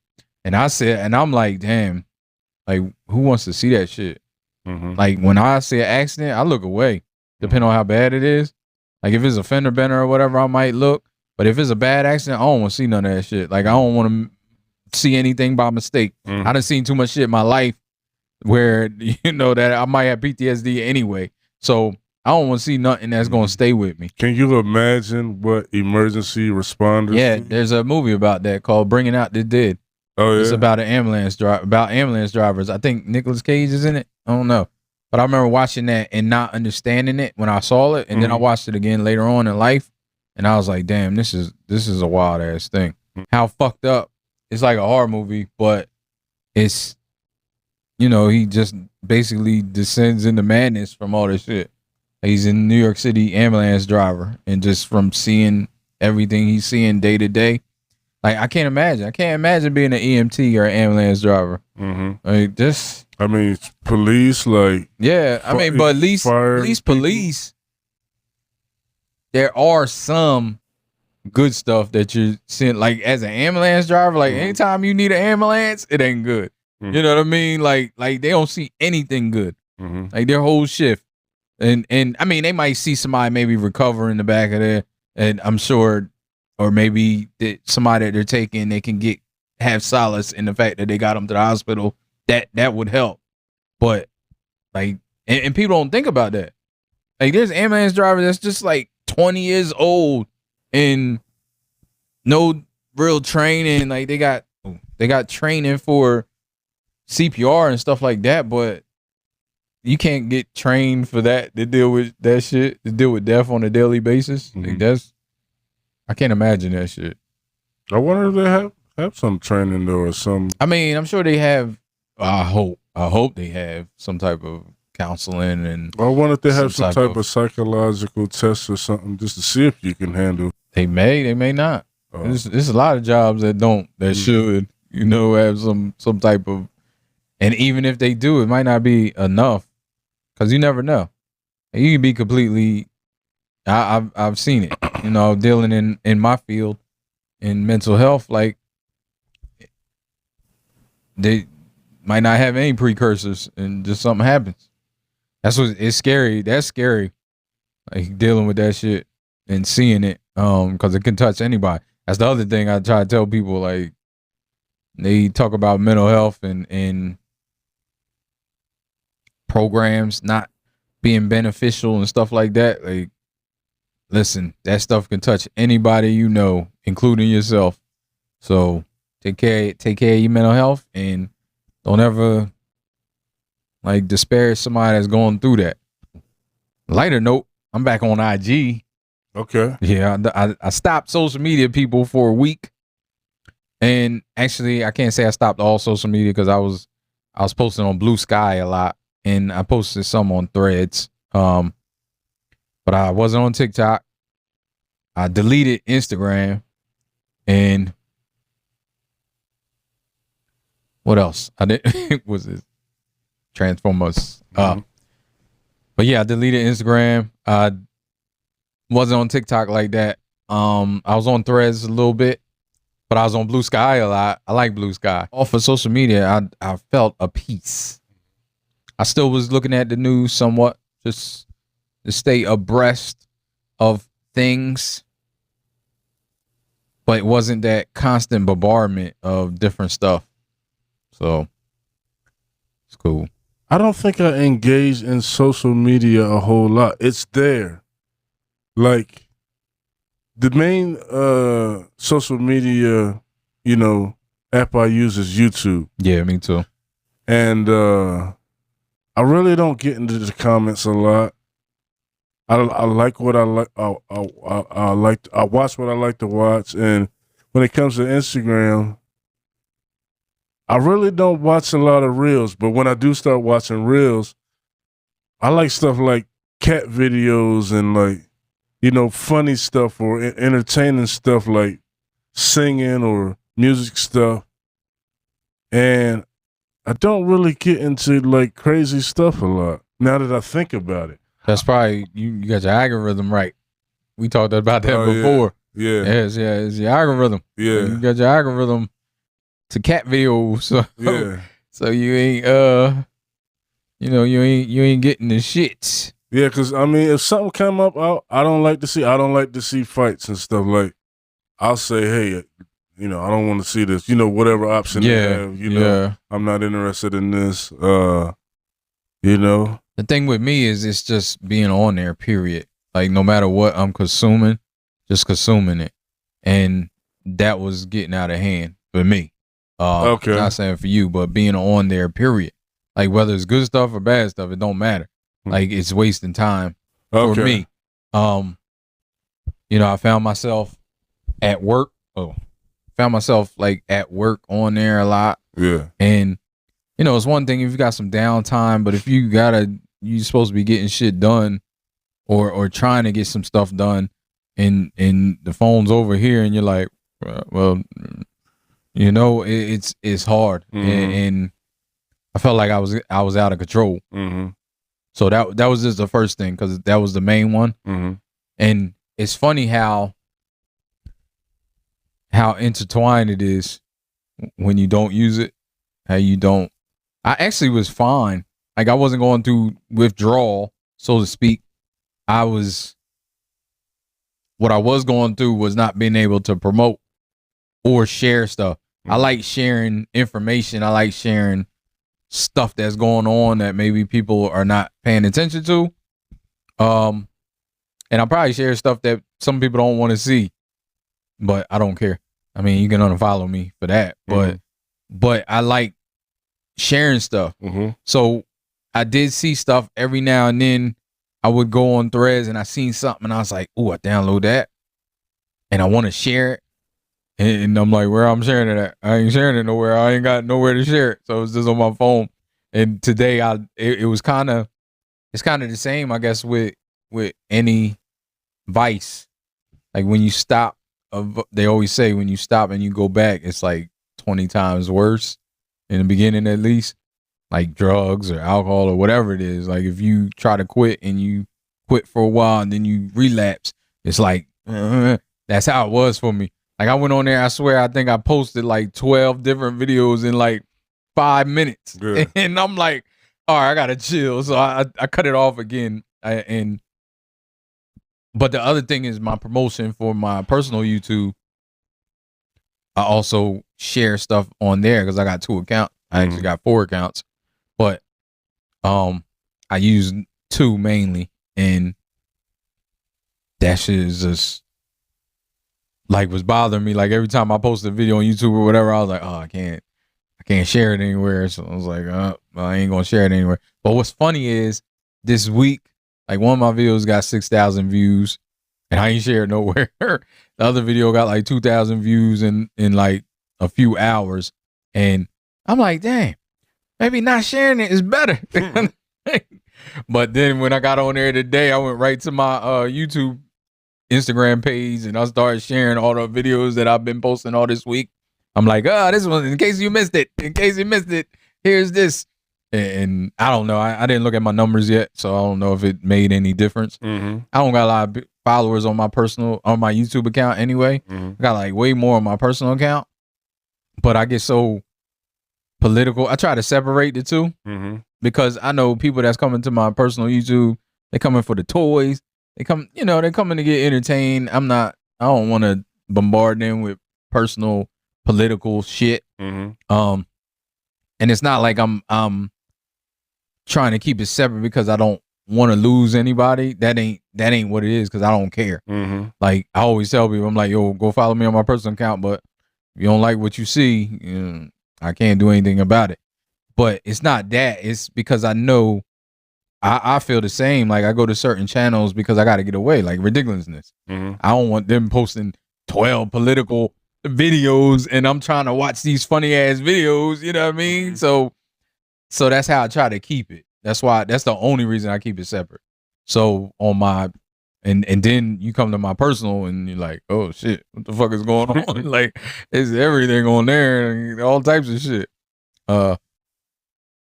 And I'm like, damn. Like, who wants to see that shit? Like, when I see an accident, I look away, depending on how bad it is. Like, if it's a fender bender or whatever, I might look. But if it's a bad accident, I don't want to see none of that shit. Like, I don't want to see anything by mistake. I done seen too much shit in my life where, you know, that I might have PTSD anyway. So I don't want to see nothing that's going to stay with me. Can you imagine what emergency responders do? There's a movie about that called Bringing Out the Dead. Oh, yeah? It's about ambulance drivers. I think Nicolas Cage is in it. I don't know. But I remember watching that and not understanding it when I saw it. And then I watched it again later on in life. And I was like, damn, this is a wild ass thing. How fucked up. It's like a horror movie, but it's, you know, he just basically descends into madness from all this shit. He's a New York City ambulance driver. And just from seeing everything he's seeing day to day, like, I can't imagine being an EMT or an ambulance driver. Like, this. I mean, police, like. Yeah, I mean, but at least police, there are some good stuff that you're seeing. Like, as an ambulance driver, like, anytime you need an ambulance, it ain't good. You know what I mean? Like they don't see anything good. Like, their whole shift. And I mean, they might see somebody maybe recover in the back of there, and I'm sure. Or maybe somebody that they're taking, they can have solace in the fact that they got them to the hospital. That would help. But like, and people don't think about that. Like, there's ambulance drivers that's just like 20 years old and no real training. Like, they got training for CPR and stuff like that, but you can't get trained for that to deal with that shit, to deal with death on a daily basis. Like, I can't imagine that shit. I wonder if they have some training though, or some. I mean, I'm sure they have. I hope they have some type of counseling, and I wonder if they have some type of psychological test or something just to see if you can handle. They may not. There's a lot of jobs that should, you know, have some type of, and even if they do, it might not be enough, because you never know. You can be completely. I've seen it, you know, dealing in my field in mental health. Like, they might not have any precursors and just something happens. It's scary. That's scary. Like, dealing with that shit and seeing it, because it can touch anybody. That's the other thing I try to tell people. Like, they talk about mental health and programs not being beneficial and stuff like that. Like, listen, that stuff can touch anybody you know, including yourself. So take care of your mental health, and don't ever like disparage somebody that's going through that. Lighter note, I'm back on IG. Okay. Yeah, I stopped social media, people, for a week. And actually, I can't say I stopped all social media because I was posting on Blue Sky a lot, and I posted some on Threads. But I wasn't on TikTok. I deleted Instagram, and what else? I did was it Transformers. But yeah, I deleted Instagram. I wasn't on TikTok like that. I was on Threads a little bit, but I was on Blue Sky a lot. I like Blue Sky. Off of social media, I felt a peace. I still was looking at the news somewhat, just to stay abreast of things, but it wasn't that constant bombardment of different stuff. So it's cool. I don't think I engage in social media a whole lot. It's there. Like, the main social media, app I use is YouTube. Yeah, me too. And I really don't get into the comments a lot. I like what I like. I watch what I like to watch. And when it comes to Instagram, I really don't watch a lot of reels, but when I do start watching reels, I like stuff like cat videos and like, funny stuff or entertaining stuff like singing or music stuff. And I don't really get into like crazy stuff a lot now that I think about it. That's probably, you got your algorithm right. We talked about that before. Yeah. It's your algorithm. Yeah. You got your algorithm to cat videos. So, Yeah. so you ain't you ain't getting the shits. Yeah, because I mean, if something come up, I don't like to see fights and stuff. Like, I'll say, hey, I don't want to see this. Whatever option they have. I'm not interested in this. The thing with me is it's just being on there. Period. Like, no matter what I'm consuming, just consuming it, and that was getting out of hand for me. Okay. Not saying for you, but being on there. Period. Like, whether it's good stuff or bad stuff, it don't matter. Like, it's wasting time for me. I found myself at work. At work on there a lot. Yeah. And, it's one thing if you got some downtime, but if you're supposed to be getting shit done or trying to get some stuff done and the phone's over here and you're like, well, it's hard. Mm-hmm. And I felt like I was out of control. Mm-hmm. So that was just the first thing, because that was the main one. Mm-hmm. And it's funny how intertwined it is when you don't use it. How you don't. I actually was fine. Like, I wasn't going through withdrawal, so to speak. What I was going through was not being able to promote or share stuff. Mm-hmm. I like sharing information. I like sharing stuff that's going on that maybe people are not paying attention to. And I'll probably share stuff that some people don't want to see, but I don't care. I mean, you can unfollow me for that, but I like sharing stuff. Mm-hmm. So I did see stuff every now and then. I would go on Threads and I seen something and I was like, "Ooh, I download that and I want to share it." And I'm like, where I'm sharing it at? I ain't sharing it nowhere. I ain't got nowhere to share it. So it's just on my phone. And today it was it's kind of the same, I guess, with any vice. Like, when you stop, they always say when you stop and you go back, it's like 20 times worse in the beginning, at least. Like drugs or alcohol or whatever it is. Like, if you try to quit and you quit for a while and then you relapse, it's like, that's how it was for me. Like, I went on there, I swear, I think I posted like 12 different videos in like 5 minutes. Yeah. And I'm like, all right, I gotta chill. So I cut it off again. But the other thing is my promotion for my personal YouTube. I also share stuff on there because I got 2 accounts. I actually got 4 accounts, but I use 2 mainly, and that shit is just like was bothering me. Like every time I post a video on YouTube or whatever, I was like, oh, I can't share it anywhere. So I was like, I ain't gonna share it anywhere. But what's funny is this week, like one of my videos got 6,000 views, and I ain't shared nowhere. The other video got like 2,000 views in like a few hours, and I'm like, dang, maybe not sharing it is better. But then when I got on there today, I went right to my YouTube, Instagram page, and I started sharing all the videos that I've been posting all this week. I'm like, this one, in case you missed it, here's this. And I don't know. I didn't look at my numbers yet, so I don't know if it made any difference. I don't got a lot of followers on my YouTube account anyway. I got like way more on my personal account, but I get so political. I try to separate the two because I know people that's coming to my personal YouTube, they coming for the toys. They come, they're coming to get entertained. I don't want to bombard them with personal political shit. And it's not like I'm trying to keep it separate because I don't want to lose anybody. That ain't what it is, because I don't care. Like I always tell people, I'm like, yo, go follow me on my personal account, but if you don't like what you see, I can't do anything about it. But it's not that. It's because I know I feel the same. Like I go to certain channels because I got to get away, like ridiculousness. I don't want them posting 12 political videos and I'm trying to watch these funny ass videos. You know what I mean? So that's how I try to keep it. That's the only reason I keep it separate. So on my, and then you come to my personal and you're like, oh shit, what the fuck is going on? Like it's everything on there and all types of shit.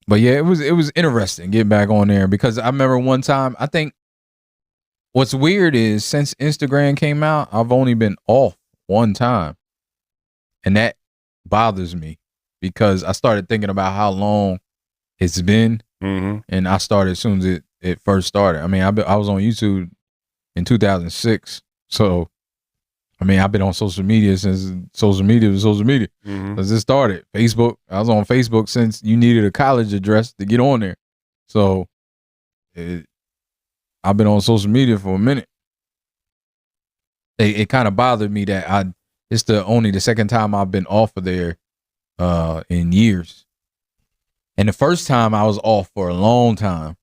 But yeah, it was interesting getting back on there because I remember one time, I think what's weird is since Instagram came out, I've only been off one time. And that bothers me because I started thinking about how long it's been. And I started as soon as it first started. I mean, I was on YouTube in 2006. So, I mean, I've been on social media since social media was social media. Since it started. Facebook, I was on Facebook since you needed a college address to get on there. So, I've been on social media for a minute. It kind of bothered me that it's only the second time I've been off of there in years. And the first time I was off for a long time.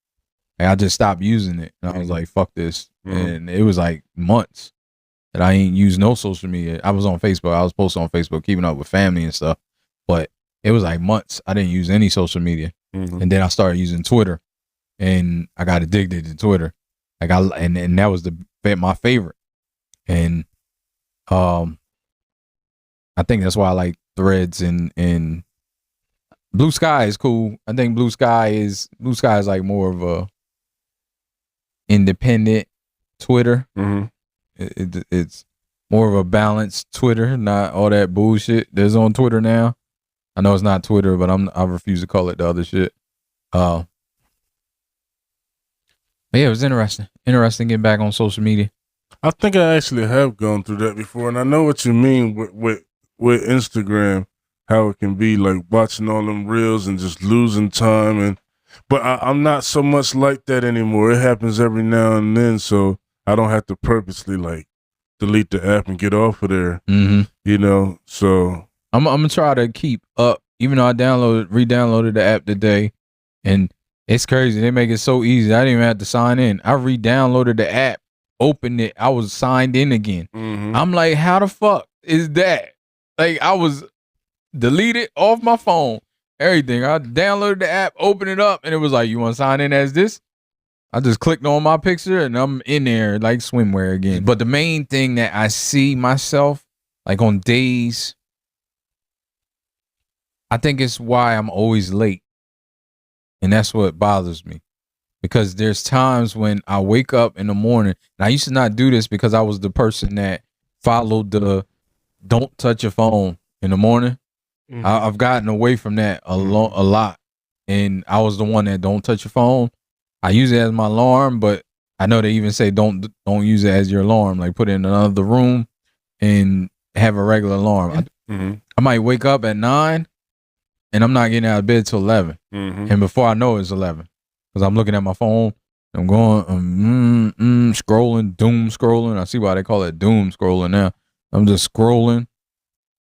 And I just stopped using it. And I was like, fuck this. And it was like months that I ain't used no social media. I was on Facebook. I was posting on Facebook, keeping up with family and stuff. But it was like months I didn't use any social media. And then I started using Twitter. And I got addicted to Twitter. Like and that was my favorite. And I think that's why I like Threads and Blue Sky is cool. I think Blue Sky is like more of a independent Twitter. It's more of a balanced Twitter, not all that bullshit that's on Twitter now. I know it's not Twitter, but I refuse to call it the other shit. But yeah, it was interesting getting back on social media. I think I actually have gone through that before, and I know what you mean with Instagram, how it can be like watching all them reels and just losing time. But I'm not so much like that anymore. It happens every now and then, so I don't have to purposely like delete the app and get off of there. So I'm gonna try to keep up, even though I re-downloaded the app today, and it's crazy. They make it so easy. I didn't even have to sign in. I re-downloaded the app, opened it, I was signed in again. I'm like, how the fuck is that? Like I was deleted off my phone, everything. I downloaded the app, opened it up, and it was like, you want to sign in as this? I just clicked on my picture and I'm in there like swimwear again. But the main thing that I see myself, like on days, I think it's why I'm always late. And that's what bothers me. Because there's times when I wake up in the morning, and I used to not do this because I was the person that followed the don't touch your phone in the morning. I've gotten away from that a lot. And I was the one that don't touch your phone. I use it as my alarm, but I know they even say don't use it as your alarm. Like put it in another room and have a regular alarm. I might wake up at 9 and I'm not getting out of bed till 11. And before I know it's 11 because I'm looking at my phone. I'm going, scrolling, doom scrolling. I see why they call it doom scrolling now. I'm just scrolling,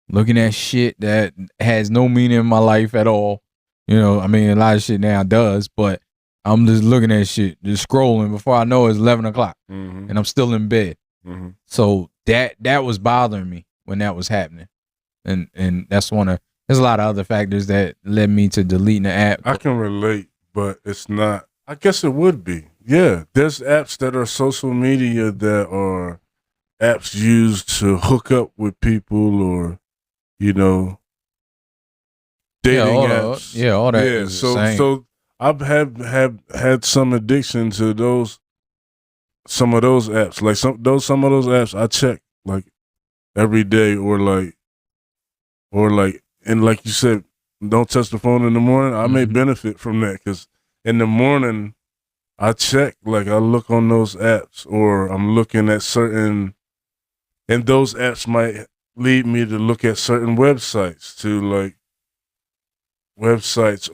looking at shit that has no meaning in my life at all. You know, I mean, a lot of shit now does, but I'm just looking at shit, just scrolling. Before I know it's 11 o'clock and I'm still in bed. So that was bothering me when that was happening. And that's there's a lot of other factors that led me to deleting the app. I can relate, but it's not. I guess it would be. Yeah, there's apps that are social media that are apps used to hook up with people or, you know, dating apps. All that. Yeah, so I've had some addiction to some of those apps. Like some of those apps I check like every day or like and like you said, don't touch the phone in the morning. I may benefit from that because in the morning I check, like I look on those apps or I'm looking at certain, and those apps might lead me to look at certain websites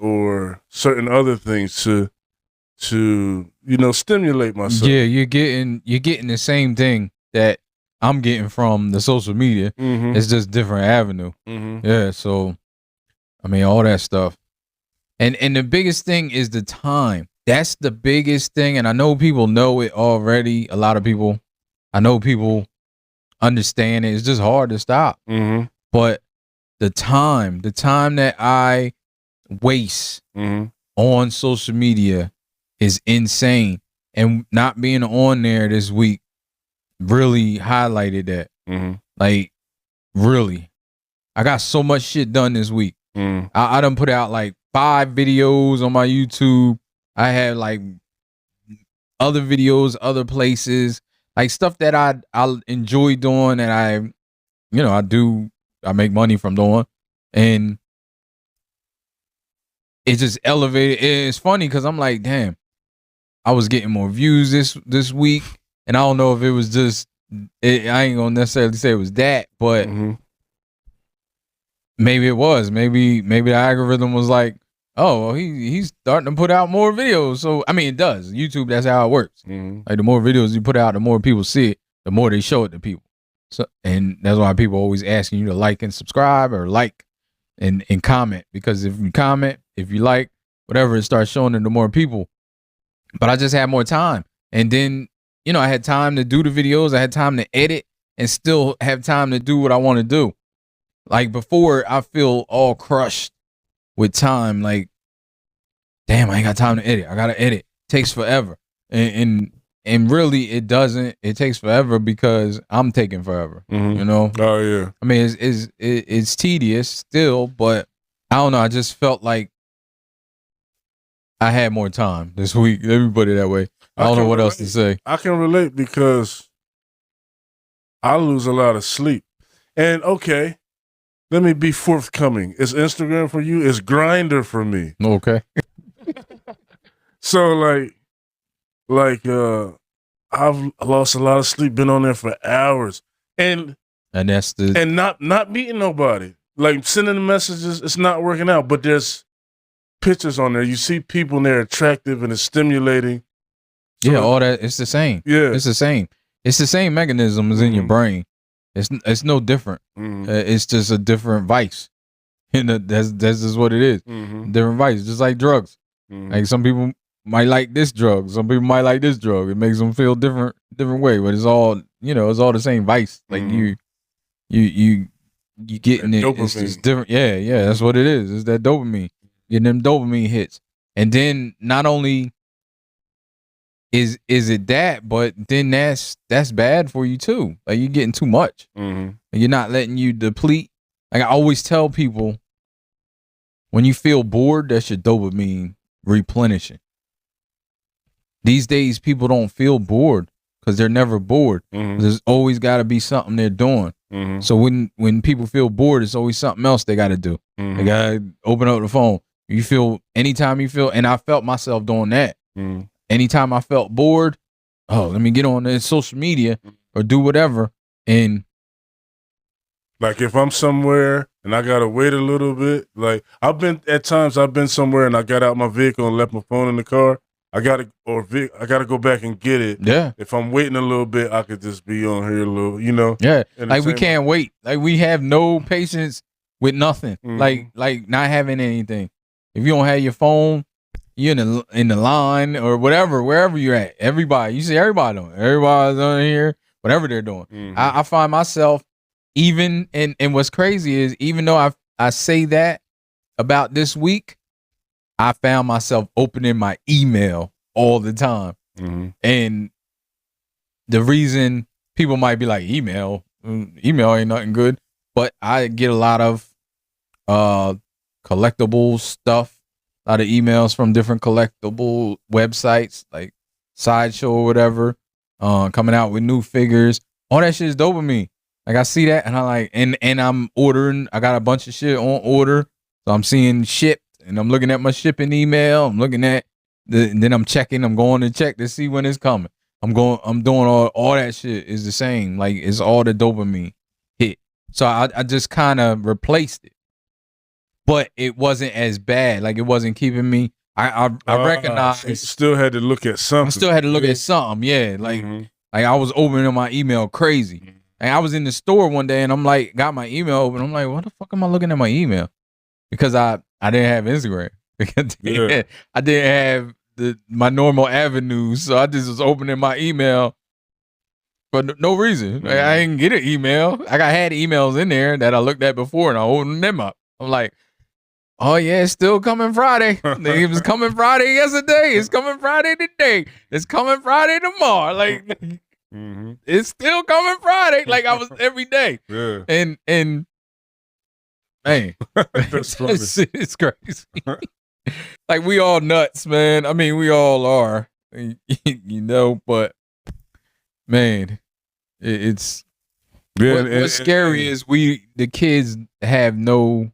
or certain other things to you know, stimulate myself. Yeah, you're getting the same thing that I'm getting from the social media. It's just different avenue. Yeah, so I mean all that stuff. And the biggest thing is the time. That's the biggest thing, and I know people know it already. A lot of people, I know people understand it. It's just hard to stop. But the time that I waste on social media is insane. And not being on there this week really highlighted that. Like, really. I got so much shit done this week. I done put out like 5 videos on my YouTube. I had like other videos, other places, like stuff that I enjoy doing and I make money from doing. And it just elevated. It's funny because I'm like, damn, I was getting more views this week. And I don't know if it was just, I ain't gonna necessarily say it was that, but maybe it was. Maybe the algorithm was like, oh, well, he's starting to put out more videos. So, I mean, it does. YouTube, that's how it works. Like, the more videos you put out, the more people see it, the more they show it to people. So, and that's why people always asking you to like and subscribe or like and comment. Because if you comment, if you like, whatever, it starts showing it to more people. But I just had more time. And then, you know, I had time to do the videos. I had time to edit and still have time to do what I want to do. Like, before, I feel all crushed with time, like, damn, I ain't got time to edit. I gotta edit. Takes forever, and really, it doesn't. It takes forever because I'm taking forever. You know? Oh yeah. I mean, it's tedious still, but I don't know. I just felt like I had more time this week. Everybody that way. I don't know what else to say. I can relate because I lose a lot of sleep, and okay. Let me be forthcoming. It's Instagram for you. It's Grindr for me. Okay. So I've lost a lot of sleep. Been on there for hours, and that's not meeting nobody. Like sending messages, it's not working out. But there's pictures on there. You see people and they're attractive and it's stimulating. So, yeah, all that. It's the same. Yeah, it's the same. It's the same mechanisms in your brain. It's no different. It's just a different vice. And that's just what it is. Different vice, just like drugs. Like some people might like this drug, some people might like this drug. It makes them feel different way, but it's all, you know, it's all the same vice. Like you getting it. It's just different. Yeah, that's what it is. It's that dopamine. Getting them dopamine hits, and then not only is it that, but then that's bad for you too. Like you're getting too much. And you're not letting you deplete. Like I always tell people, when you feel bored, that's your dopamine replenishing. These days, people don't feel bored because they're never bored. There's always got to be something they're doing. So when people feel bored, it's always something else they got to do. They got to open up the phone. You feel, anytime you feel, and I felt myself doing that. Anytime I felt bored, let me get on social media or do whatever. And like if I'm somewhere and I gotta wait a little bit. Like I've been somewhere and I got out my vehicle and left my phone in the car. I gotta go back and get it. Yeah. If I'm waiting a little bit, I could just be on here a little, you know. Yeah. Like we can't wait. Like we have no patience with nothing. Like not having anything. If you don't have your phone, you're in the line or whatever, wherever you're at. You see everybody doing it. Everybody's on here, whatever they're doing. I find myself even, and what's crazy is even though I say that about this week, I found myself opening my email all the time. And the reason people might be like, email ain't nothing good, but I get a lot of collectible stuff, a lot of emails from different collectible websites like Sideshow or whatever, coming out with new figures. All that shit is dopamine. Like I see that and I like, and I'm ordering. I got a bunch of shit on order, so I'm seeing shipped, and I'm looking at my shipping email. I'm looking at then I'm checking. I'm going to check to see when it's coming. I'm doing all that shit is the same. Like it's all the dopamine hit. So I just kind of replaced it, but it wasn't as bad. Like it wasn't keeping me. I recognize. You still had to look at something. I still had to look at something. Yeah, like I was opening my email crazy. And I was in the store one day and I'm like, got my email open. I'm like, what the fuck am I looking at my email? Because I didn't have Instagram. I didn't have my normal avenues. So I just was opening my email for no reason. Like, I didn't get an email. I had emails in there that I looked at before and I opened them up. I'm like, oh yeah, it's still coming Friday. It was coming Friday yesterday. It's coming Friday today. It's coming Friday tomorrow. Like, it's still coming Friday. Like I was every day. Yeah. And man, that's funny. It's crazy. Like we all nuts, man. I mean, we all are, you know. But man, it's what's scary is the kids have no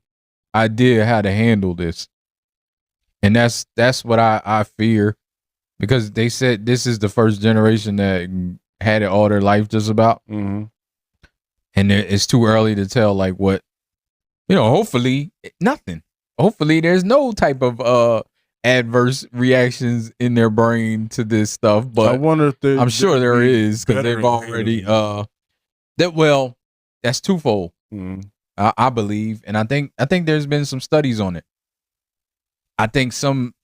idea how to handle this, and that's what I fear, because they said this is the first generation that had it all their life just about, and it's too early to tell like what, you know. Hopefully nothing. Hopefully there's no type of adverse reactions in their brain to this stuff, but I wonder if I'm sure there is, because they've already that's twofold. I believe, and I think there's been some studies on it. I think some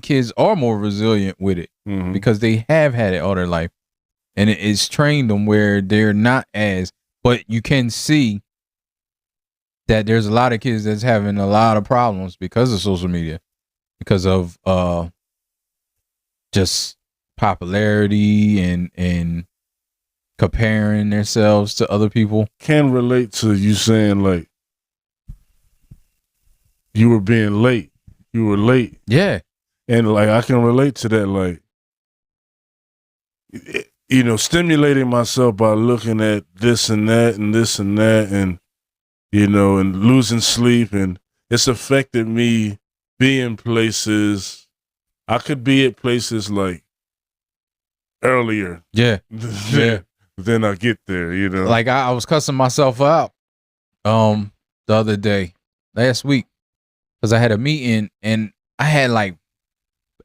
kids are more resilient with it because they have had it all their life, and it's trained them where they're not as. But you can see that there's a lot of kids that's having a lot of problems because of social media, because of just popularity and comparing themselves to other people. Can relate to you saying like you were being late. You were late. Yeah. And like I can relate to that, like, you know, stimulating myself by looking at this and that and this and that, and you know, and losing sleep, and it's affected me being places. I could be at places like earlier. Yeah. Then I get there, you know. Like I was cussing myself out the other day, last week, because I had a meeting and I had like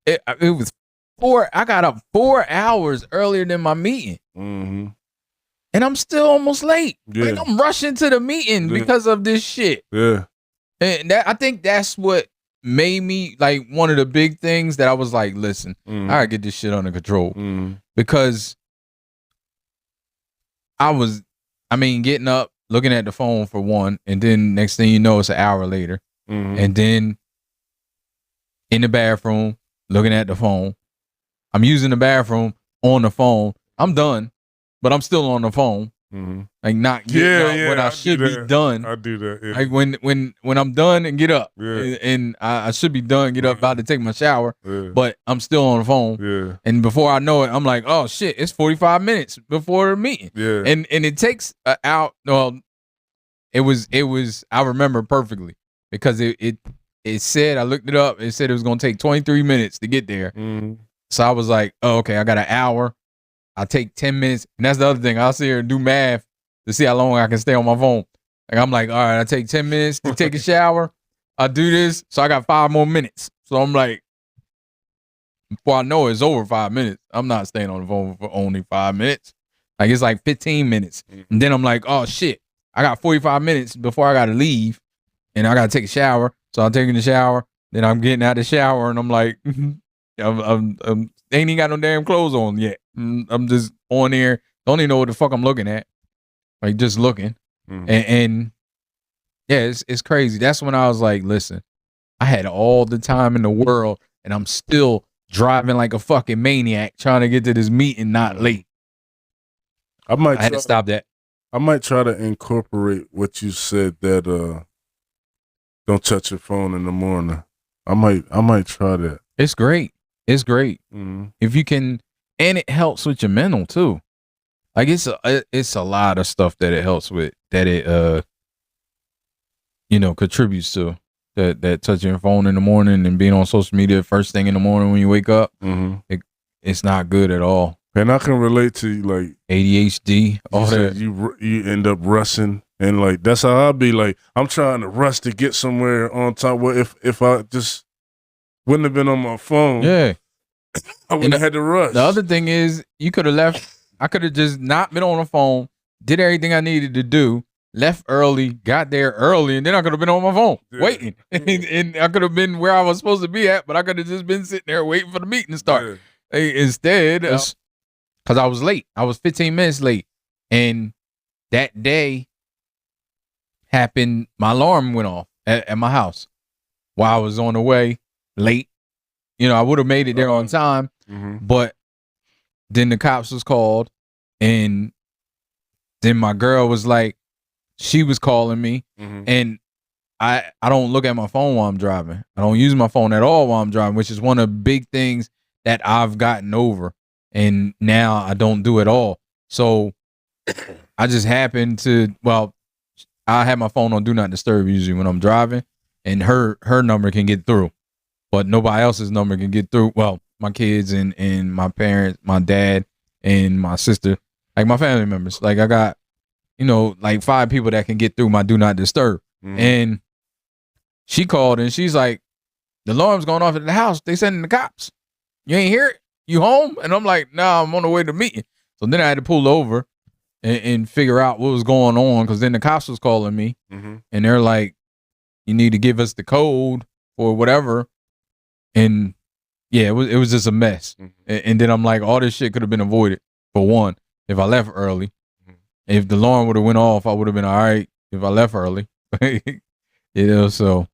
it was 4. I got up 4 hours earlier than my meeting, and I'm still almost late. Yeah. Like I'm rushing to the meeting because of this shit. Yeah, and I think that's what made me, like, one of the big things that I was like, listen, I gotta get this shit under control, because getting up, looking at the phone for one, and then next thing you know, it's an hour later. And then in the bathroom, looking at the phone. I'm using the bathroom on the phone. I'm done, but I'm still on the phone. Like not getting up when I should be done. I do that. Yeah. Like when I'm done and get up, and I should be done, get up, about to take my shower, but I'm still on the phone. Yeah. And before I know it, I'm like, oh shit, it's 45 minutes before the meeting. Yeah. And it takes out. Well, it was. I remember perfectly because it said, I looked it up. It said it was gonna take 23 minutes to get there. So I was like, oh, okay, I got an hour. I'll take 10 minutes. And that's the other thing. I'll sit here and do math to see how long I can stay on my phone. Like I'm like, all right, I take 10 minutes to take a shower. I do this, so I got 5 more minutes. So I'm like, before I know it's over 5 minutes, I'm not staying on the phone for only 5 minutes. Like it's like 15 minutes. And then I'm like, oh shit, I got 45 minutes before I gotta leave and I gotta take a shower. So I'm taking the shower, then I'm getting out of the shower and I'm like, I'm ain't even got no damn clothes on yet. I'm just on there, don't even know what the fuck I'm looking at. Like just looking. And yeah, it's crazy. That's when I was like, listen, I had all the time in the world and I'm still driving like a fucking maniac trying to get to this meeting not late. I had to stop that. I might try to incorporate what you said that don't touch your phone in the morning. I might try that. It's great. It's great. If you can, and it helps with your mental too. Like it's a lot of stuff that it helps with, that it contributes to. That touching your phone in the morning and being on social media first thing in the morning when you wake up, it's not good at all. And I can relate to like ADHD, all that. You end up rushing, and like that's how I be. Like I'm trying to rush to get somewhere on time. Well, if I just wouldn't have been on my phone, yeah, I wouldn't have had to rush. The other thing is, you could have left. I could have just not been on the phone, did everything I needed to do, left early, got there early, and then I could have been on my phone waiting. And I could have been where I was supposed to be at, but I could have just been sitting there waiting for the meeting to start. Instead, because I was late. I was 15 minutes late. And that day happened, my alarm went off at my house while I was on the way late. I would have made it there on time, but then the cops was called, and then my girl was like, she was calling me, and I don't look at my phone while I'm driving. I don't use my phone at all while I'm driving, which is one of the big things that I've gotten over. And now I don't do it all. So I just happen to, I have my phone on Do Not Disturb usually when I'm driving, and her number can get through, but nobody else's number can get through. Well, my kids and my parents, my dad and my sister, like my family members. Like I got, like 5 people that can get through my Do Not Disturb. And she called and she's like, the alarm's going off at the house. They sending the cops. You ain't hear it? You home? And I'm like, nah, I'm on the way to meeting. So then I had to pull over and figure out what was going on, because then the cops was calling me and they're like, you need to give us the code or whatever. And yeah, it was just a mess. And then I'm like, all this shit could have been avoided. For one, if I left early. If the alarm would have went off, I would have been all right if I left early. So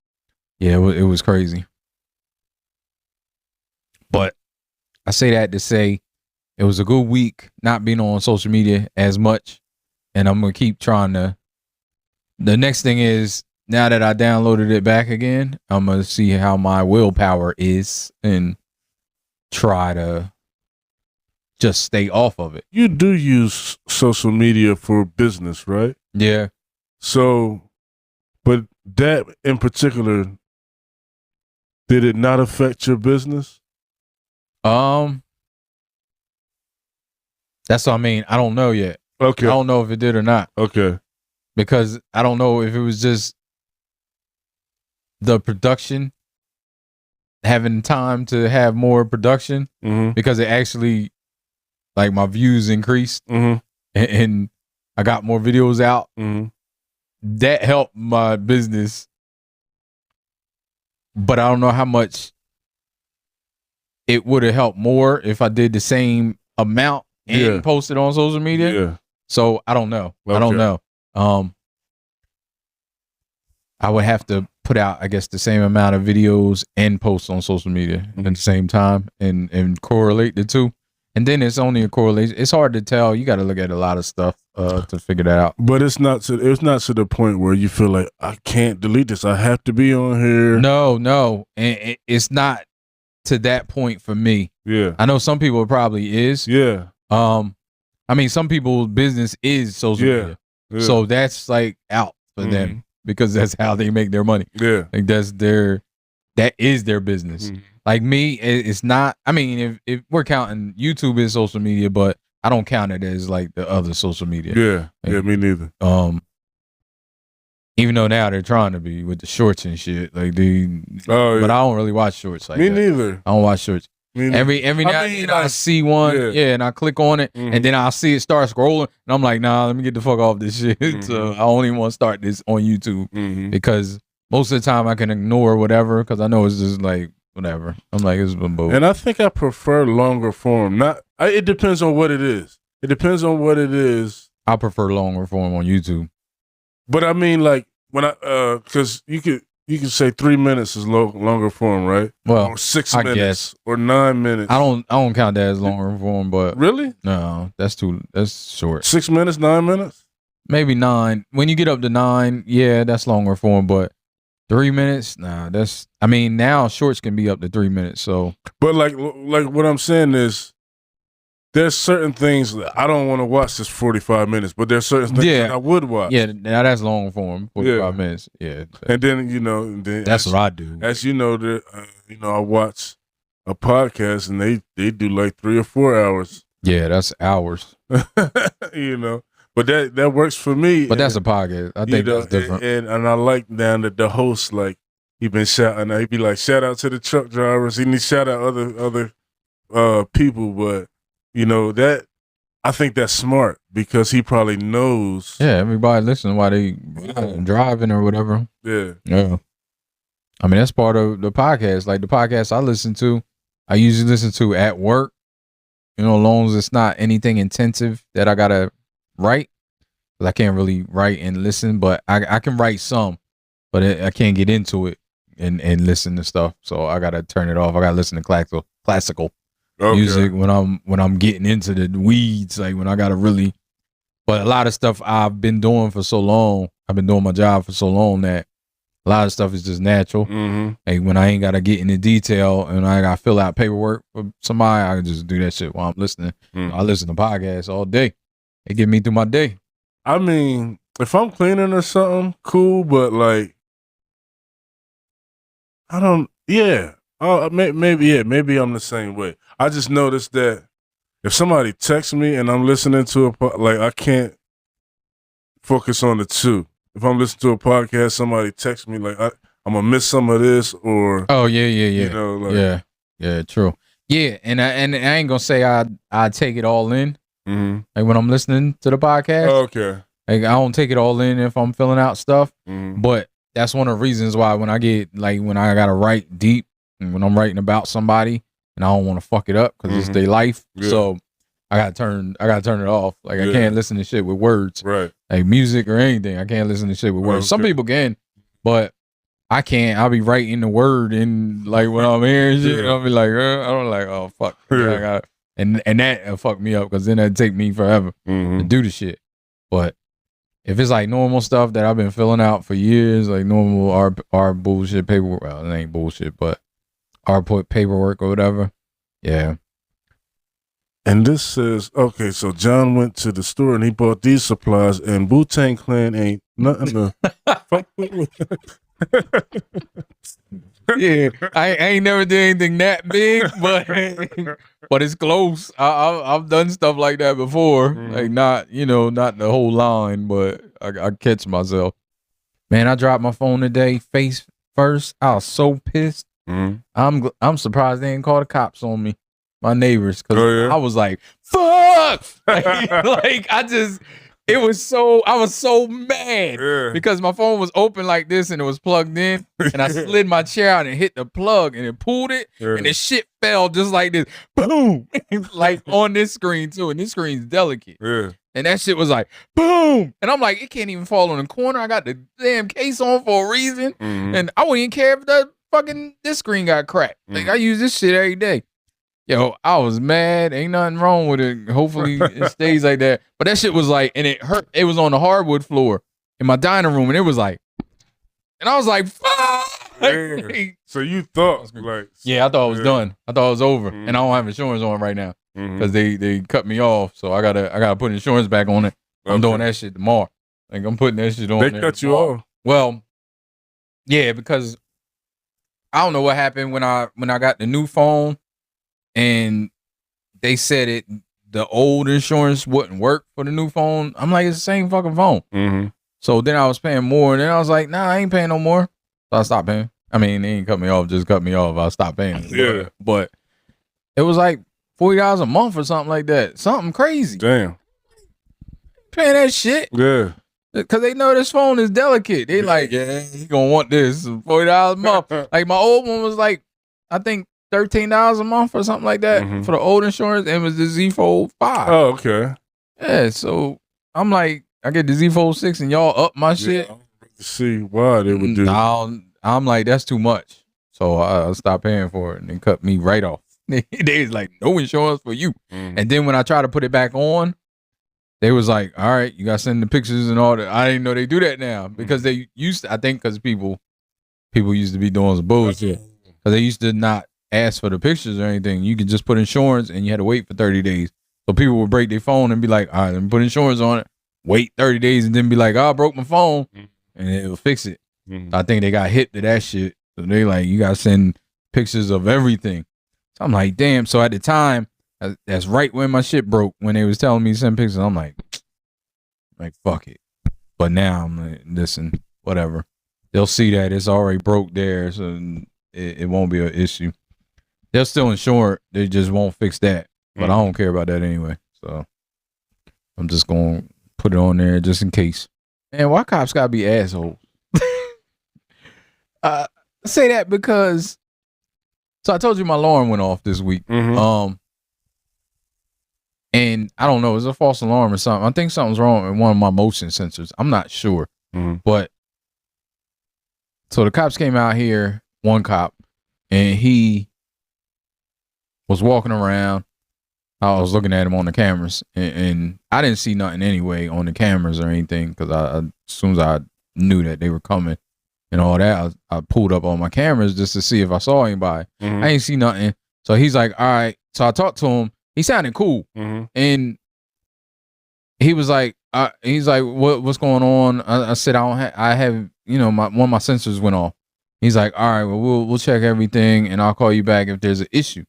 yeah, it was crazy. But I say that to say it was a good week not being on social media as much. And I'm going to keep trying to. The next thing is, now that I downloaded it back again, I'm going to see how my willpower is and try to just stay off of it. You do use social media for business, right? Yeah. So, but that in particular, did it not affect your business? That's what I mean. I don't know yet. Okay. I don't know if it did or not. Okay. Because I don't know if it was just the production, having time to have more production, because it actually, like, my views increased and I got more videos out. That helped my business. But I don't know how much it would have helped more if I did the same amount and posted on social media. Yeah. So I don't know. Okay. I don't know. I would have to put out, I guess, the same amount of videos and posts on social media at the same time and correlate the two. And then it's only a correlation. It's hard to tell. You got to look at a lot of stuff to figure that out. But it's not to the point where you feel like, I can't delete this. I have to be on here. No. And it's not to that point for me. Yeah. I know some people it probably is. Yeah. I mean, some people's business is social media. Yeah. So that's like out for them because that's how they make their money. Yeah. Like that is their business. Like me, it's not. I mean, if we're counting YouTube as social media, but I don't count it as like the other social media. Yeah. Like, yeah, me neither. Even though now they're trying to be with the shorts and shit, like but I don't really watch shorts like Me that. neither. I don't watch shorts. Every now and then I see one, and I click on it, and then I see it start scrolling, and I'm like, nah, let me get the fuck off this shit. So I only want to start this on YouTube because most of the time I can ignore whatever because I know it's just like whatever. I'm like, it's both. And I think I prefer longer form. It depends on what it is. It depends on what it is. I prefer longer form on YouTube. But I mean, like when because you could say 3 minutes is longer form, right? Well, or 6 minutes, guess. Or 9 minutes. I don't count that as longer form, but really, no, that's short. 6 minutes, 9 minutes, maybe 9. When you get up to 9, yeah, that's longer form. But 3 minutes, nah, I mean, now shorts can be up to 3 minutes. So, but like what I'm saying is, there's certain things that I don't want to watch this 45 minutes, but there's certain things that I would watch. Yeah, now that's long form, 45 minutes. Yeah, and then that's what I do. As you know, I watch a podcast and they do like 3 or 4 hours. Yeah, that's hours. But that works for me. But that's a podcast. I think that's different. And I like now that the host, like, he been shouting. He be like, shout out to the truck drivers. He need shout out other people, but. That I think that's smart because he probably knows. Yeah, everybody listening while they driving or whatever. Yeah. I mean, that's part of the podcast. Like the podcast I listen to, I usually listen to at work. As long as it's not anything intensive that I gotta write, because I can't really write and listen. But I can write some, but I can't get into it and listen to stuff. So I gotta turn it off. I gotta listen to classical. Music when I'm getting into the weeds, like when I gotta really. But a lot of stuff I've been doing for so long, I've been doing my job for so long that a lot of stuff is just natural. Like when I ain't gotta get into detail and I gotta fill out paperwork for somebody, I can just do that shit while I'm listening. I listen to podcasts all day. It get me through my day. I mean, if I'm cleaning or something, cool. But like, I don't. Yeah. Maybe I'm the same way. I just noticed that if somebody texts me and I'm listening to I can't focus on the two. If I'm listening to a podcast, somebody texts me like I'm gonna miss some of this or. Oh yeah. Yeah, true. Yeah, and I ain't gonna say I take it all in. Like when I'm listening to the podcast. Okay. Like I don't take it all in if I'm filling out stuff, but that's one of the reasons why when I gotta write deep. And when I'm writing about somebody and I don't want to fuck it up because it's their life, so I gotta turn it off. Like I can't listen to shit with words, right? Like music or anything. I can't listen to shit with words. Some people can, but I can't. I'll be writing the word in like when I'm hearing shit. I'll be like, I don't like, oh fuck, and that fuck me up because then that'd take me forever to do the shit. But if it's like normal stuff that I've been filling out for years, like normal our bullshit paperwork, well, it ain't bullshit, but. Or put paperwork or whatever. Yeah. And this says, okay, so John went to the store and he bought these supplies and Wu-Tang Clan ain't nothing to fuck with. Yeah, I ain't never did anything that big, but it's close. I've done stuff like that before. Like not the whole line, but I catch myself. Man, I dropped my phone today face first. I was so pissed. I'm surprised they didn't call the cops on me, my neighbors, because I was like, fuck! I was so mad because my phone was open like this and it was plugged in, and I slid my chair out and hit the plug and it pulled it, and the shit fell just like this, boom, like on this screen too, and this screen's delicate, and that shit was like boom, and I'm like, it can't even fall on the corner. I got the damn case on for a reason, and I wouldn't even care if this screen got cracked. Like I use this shit every day. Yo, I was mad. Ain't nothing wrong with it. Hopefully it stays like that. But that shit was like, and it hurt. It was on the hardwood floor in my dining room, and it was like, and I was like, fuck. So you thought like, yeah, I thought it was done. I thought it was over, and I don't have insurance on it right now because they cut me off. So I gotta put insurance back on it. I'm doing that shit tomorrow. Like I'm putting that shit on. They cut you off. Well, yeah, because I don't know what happened when I got the new phone. And they said the old insurance wouldn't work for the new phone. I'm like, it's the same fucking phone. So then I was paying more, and then I was like, nah, I ain't paying no more. So I stopped paying. I mean, they ain't cut me off, just cut me off. I stopped paying. Yeah. But it was like $40 a month or something like that. Something crazy. Damn. Paying that shit. Yeah. Because they know this phone is delicate. They like, yeah, he gonna want this $40 a month. Like my old one was like, I think $13 a month or something like that for the old insurance. And it was the Z Fold 5. Oh, okay. Yeah, so I'm like, I get the Z Fold 6 and y'all up my shit. I don't really see why they would do that. I'm like, that's too much. So I stopped paying for it and they cut me right off. They was like, no insurance for you. And then when I tried to put it back on, they was like, all right, you got to send the pictures and all that. I didn't know they do that now because they used to, I think because people used to be doing some bullshit. Because they used to not ask for the pictures or anything. You could just put insurance and you had to wait for 30 days. So people would break their phone and be like, all right, let me put insurance on it. Wait 30 days and then be like, oh, I broke my phone. And it'll fix it. So I think they got hit to that shit. So they like, you got to send pictures of everything. So I'm like, damn. So at the time, that's right when my shit broke, when they was telling me to send pictures. I'm like, fuck it. But now I'm like, listen, whatever. They'll see that it's already broke there, so it won't be an issue. They'll still insure it. They just won't fix that. But I don't care about that anyway. So I'm just going to put it on there just in case. Man, why cops got to be assholes? I say that because, so I told you my alarm went off this week. And I don't know, it's a false alarm or something. I think something's wrong with one of my motion sensors. I'm not sure. But so the cops came out here, one cop, and he was walking around. I was looking at him on the cameras, and I didn't see nothing anyway on the cameras or anything because as soon as I knew that they were coming and all that, I pulled up on my cameras just to see if I saw anybody. I ain't see nothing. So he's like, all right. So I talked to him. He sounded cool. And he was like, what's going on? I said, I have, one of my sensors went off. He's like, all right, well, we'll check everything and I'll call you back if there's an issue.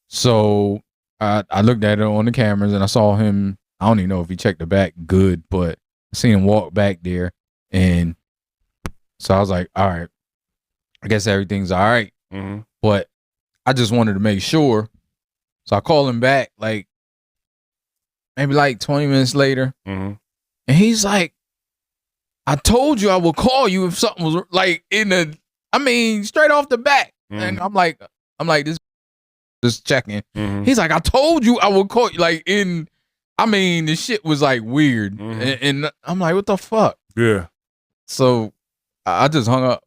So I looked at it on the cameras and I saw him. I don't even know if he checked the back good, but I seen him walk back there. And so I was like, all right, I guess everything's all right. But I just wanted to make sure. So I called him back maybe 20 minutes later. And he's like, I told you I would call you if something was straight off the bat. And I'm like, this checking. He's like, I told you I would call you. The shit was weird. And I'm like, what the fuck? Yeah. So I just hung up.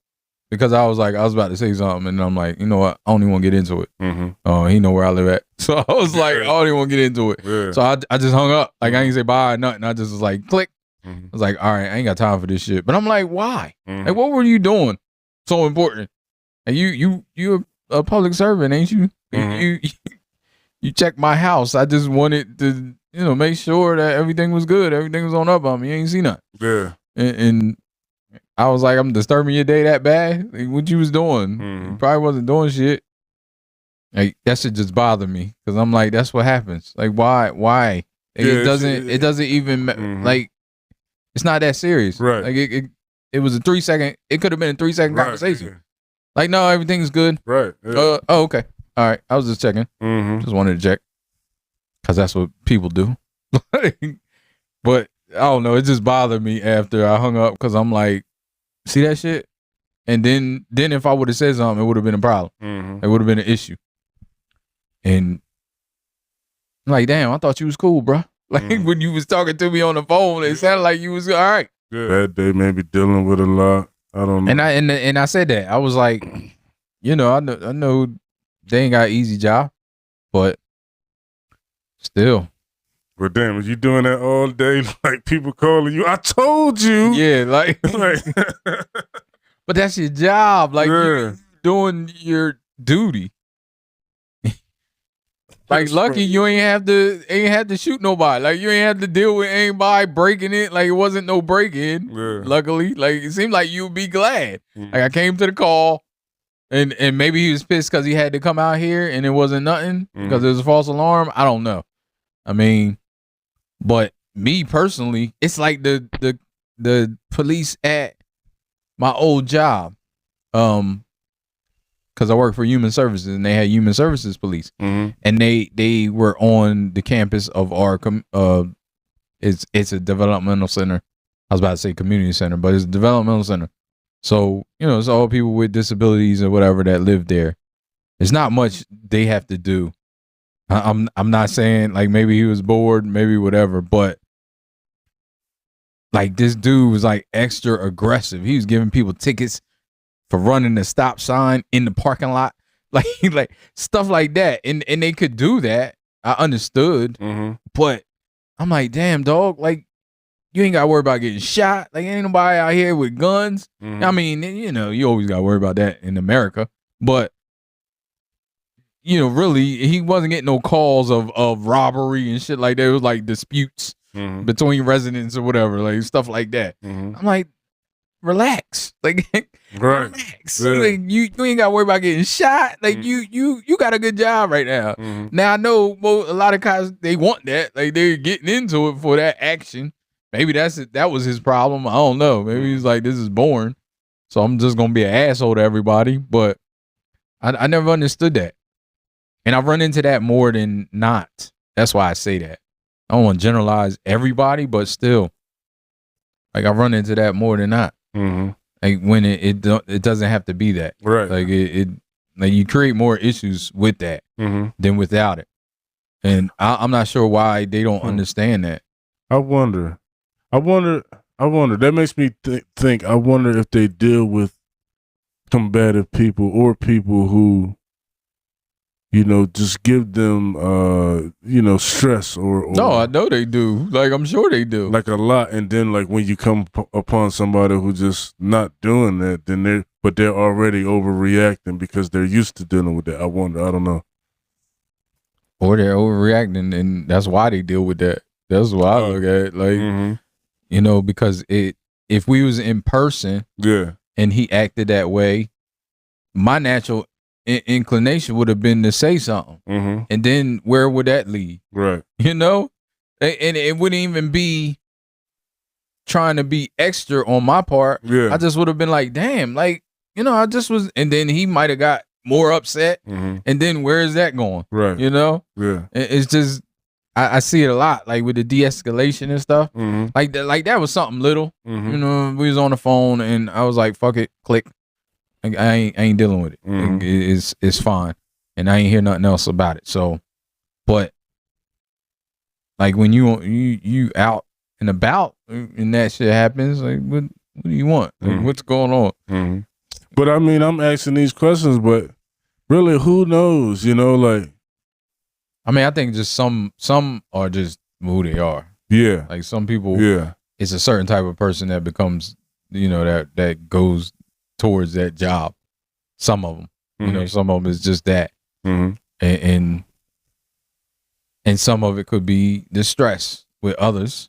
Because I was about to say something, and I'm like, you know what? I don't even want to get into it. He know where I live at. So I was like, I don't even want to get into it. So I just hung up. I ain't say bye or nothing. I just was like, click. I was like, all right, I ain't got time for this shit. But I'm like, why? What were you doing so important? And you're a public servant, ain't you? You checked my house. I just wanted to, make sure that everything was good. Everything was on up on me. You ain't see nothing. Yeah. And I was like, I'm disturbing your day that bad? What you was doing? You probably wasn't doing shit. That shit just bothered me. Because I'm like, that's what happens. Why? It doesn't even, it's not that serious. Right. It was a 3-second, it could have been a 3-second conversation. No, everything's good. Right. Yeah. Okay. All right. I was just checking. Just wanted to check. Because that's what people do. But I don't know. It just bothered me after I hung up because I'm like, see that shit? And then if I would have said something, it would have been a problem. It would have been an issue. And I'm like, damn, I thought you was cool, bro. When you was talking to me on the phone, it sounded like you was all right. That day maybe dealing with a lot. I don't know. And I said that. I was like, I know they ain't got an easy job, but still. But damn, was you doing that all day? People calling you, I told you. Yeah, but that's your job. You're doing your duty. Lucky you ain't have to shoot nobody. You ain't have to deal with anybody breaking it. It wasn't no break-in. Luckily. It seemed like you'd be glad. I came to the call and maybe he was pissed because he had to come out here and it wasn't nothing because it was a false alarm. I don't know. But me personally, it's like the the police at my old job, because I work for Human Services, and they had Human Services Police, and they were on the campus of our it's a developmental center. I was about to say community center, but it's a developmental center. So it's all people with disabilities or whatever that live there. There's not much they have to do. I'm not saying like maybe he was bored, maybe whatever, but like this dude was like extra aggressive. He was giving people tickets for running the stop sign in the parking lot, like stuff like that, and they could do that. I understood, but I'm like, damn, dog, like you ain't got to worry about getting shot. Like ain't nobody out here with guns. I mean, you always got to worry about that in America, but really, he wasn't getting no calls of robbery and shit like that. It was like disputes between residents or whatever, like stuff like that. I'm like, relax, like relax. Yeah. Like, you ain't got to worry about getting shot. Like you got a good job right now. Now I know a lot of cops, they want that, like they're getting into it for that action. Maybe that was his problem. I don't know. Maybe he's like, this is boring, so I'm just gonna be an asshole to everybody. But I never understood that. And I've run into that more than not. That's why I say that. I don't want to generalize everybody, but still, like I've run into that more than not. Like when it doesn't have to be that. Right. Like like you create more issues with that than without it. And I'm not sure why they don't understand that. I wonder. That makes me think. I wonder if they deal with combative people or people who, just give them, stress or. No, I know they do. Like, I'm sure they do. Like a lot. And then like when you come upon somebody who's just not doing that, then they're already overreacting because they're used to dealing with that. I wonder. I don't know. Or they're overreacting, and that's why they deal with that. That's why I look at it. Like, because if we was in person, and he acted that way, my natural inclination would have been to say something, and then where would that lead? Right. And it wouldn't even be trying to be extra on my part. I just would have been like, damn, like I just was, and then he might have got more upset, and then where is that going? Right. It's just I see it a lot, like with the de-escalation and stuff. Like that was something little. We was on the phone, and I was like, fuck it, click. Like, I ain't dealing with it. Like, it's fine, and I ain't hear nothing else about it. So, but like when you out and about and that shit happens, like what do you want? Like, what's going on? But I mean, I'm asking these questions, but really, who knows? Like, I mean, I think just some are just who they are. Yeah, like some people. Yeah, it's a certain type of person that becomes, that goes towards that job. Some of them, some of them is just that, and some of it could be the stress with others.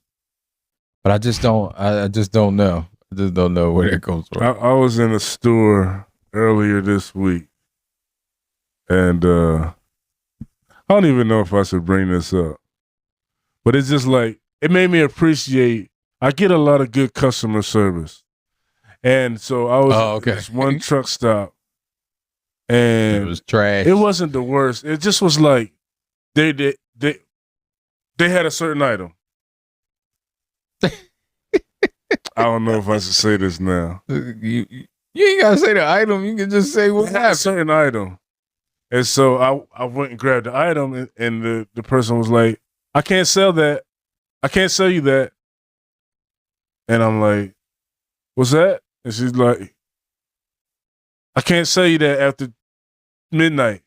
But I just don't know. I just don't know where that comes from. I was in a store earlier this week, and I don't even know if I should bring this up, but it's just like it made me appreciate. I get a lot of good customer service. And so I was at this one truck stop, and it was trash. It wasn't the worst. It just was like they had a certain item. I don't know if I should say this now. You ain't gotta say the item. You can just say what happened. A certain item. And so I went and grabbed the item, and the person was like, "I can't sell that. I can't sell you that." And I'm like, "What's that?" And she's like, "I can't sell you that after midnight."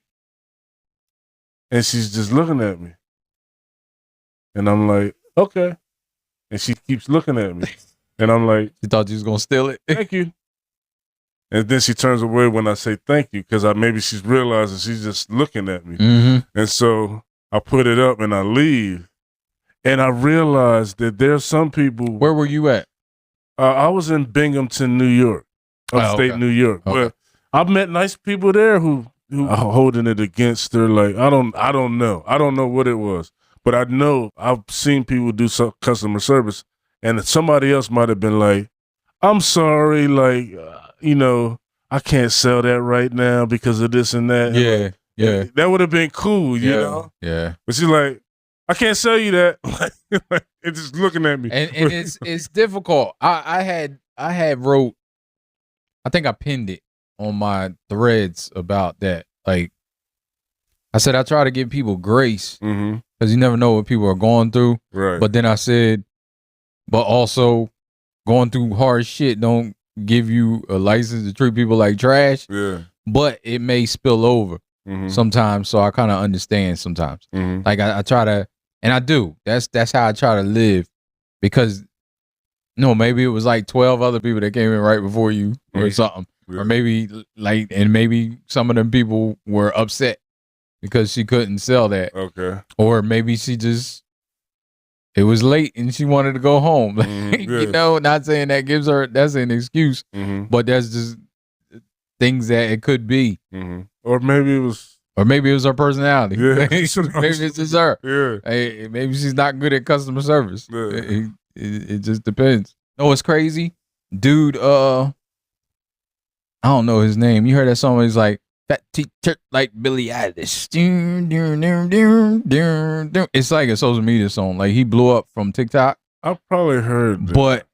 And she's just looking at me. And I'm like, "Okay." And she keeps looking at me. And I'm like, "You thought you was going to steal it?" "Thank you." And then she turns away when I say thank you, because maybe she's realizing she's just looking at me. And so I put it up and I leave. And I realized that there's some people. Where were you at? I was in Binghamton, New York, upstate New York. But I've met nice people there who are holding it against her. Like, I don't know. I don't know what it was. But I know I've seen people do some customer service, and somebody else might have been like, I'm sorry, like, I can't sell that right now because of this and that. Yeah, and yeah. That would have been cool, you know? Yeah. But she's like, I can't sell you that. It's just looking at me. And it's difficult. I had wrote, I think I pinned it on my threads about that. Like, I said, I try to give people grace because you never know what people are going through. Right. But then I said, but also going through hard shit don't give you a license to treat people like trash. Yeah. But it may spill over sometimes. So I kind of understand sometimes. Like I try to, and I do. That's how I try to live, because maybe it was like 12 other people that came in right before you or something. Yeah. Or maybe maybe some of them people were upset because she couldn't sell that. Okay. Or maybe it was late and she wanted to go home. Not saying that's an excuse, but that's just things that it could be. Or maybe it was her personality. Yeah. Maybe it's just her. Yeah. Hey, maybe she's not good at customer service. Yeah. It just depends. Oh, it's crazy. Dude, I don't know his name. You heard that song where he's like, fat teacher like Billie Eilish. It's like a social media song. Like, he blew up from TikTok. I probably heard that. But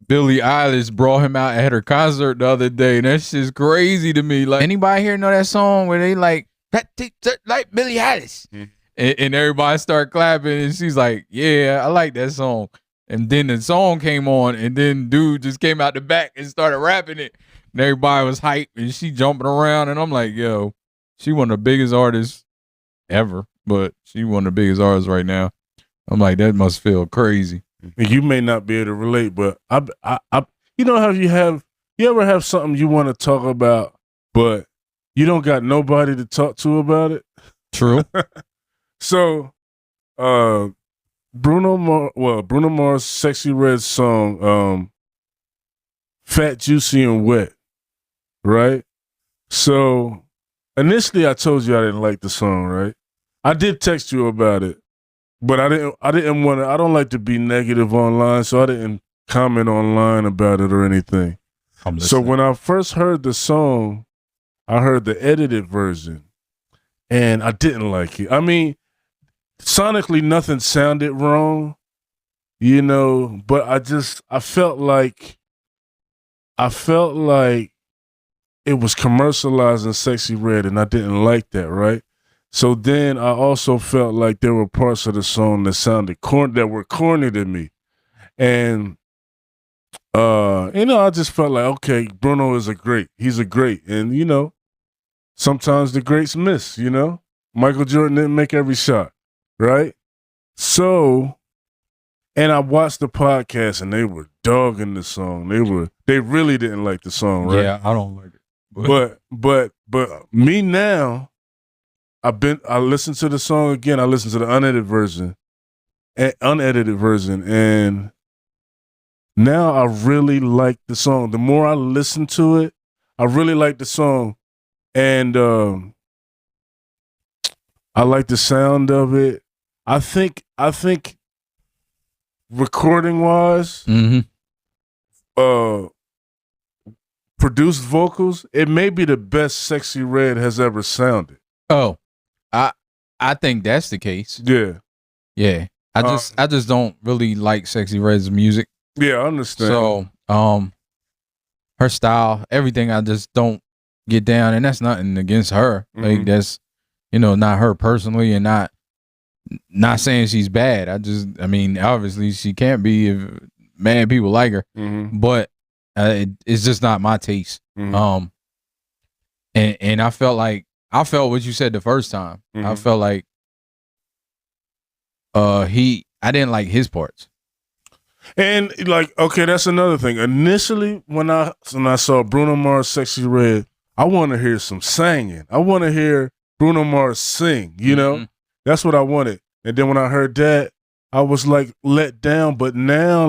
Billie Eilish brought him out at her concert the other day, and that's just crazy to me. Like, anybody here know that song where they like, fat teacher like Billie Eilish? And everybody start clapping, and she's like, yeah, I like that song. And then the song came on, and then dude just came out the back and started rapping it. And everybody was hyped, and she jumping around. And I'm like, yo, she one of the biggest artists ever, but she one of the biggest artists right now. I'm like, that must feel crazy. You may not be able to relate, but I you know how you ever have something you want to talk about, but you don't got nobody to talk to about it? True. So, Bruno Mars' Sexy Red song, Fat, Juicy, and Wet, right? So, initially I told you I didn't like the song, right? I did text you about it, but I don't like to be negative online, so I didn't comment online about it or anything. So when I first heard the song, I heard the edited version, and I didn't like it. I mean, sonically, nothing sounded wrong, but I felt like it was commercializing Sexy Red, and I didn't like that, right? So then I also felt like there were parts of the song that sounded that were corny to me. And, I just felt like, okay, Bruno is he's a great. And, sometimes the greats miss, Michael Jordan didn't make every shot. Right? So, and I watched the podcast and they were dogging the song. They really didn't like the song, right? Yeah, I don't like it. But me now, I listened to the song again. I listened to the unedited version, and now I really like the song. The more I listen to it, I really like the song. And I like the sound of it. I think recording wise, produced vocals, it may be the best Sexy Red has ever sounded. Oh, I think that's the case. Yeah. Yeah. I just don't really like Sexy Red's music. Yeah, I understand. So, her style, everything, I just don't get down, and that's nothing against her. Like, that's, not her personally, and not saying she's bad. I mean, obviously she can't be if mad people like her, but it's just not my taste. And I felt what you said the first time. I felt like I didn't like his parts. And okay, that's another thing. Initially, when I saw Bruno Mars' Sexy Red, I want to hear some singing. I want to hear Bruno Mars sing. That's what I wanted. And then when I heard that, I was like let down. But now,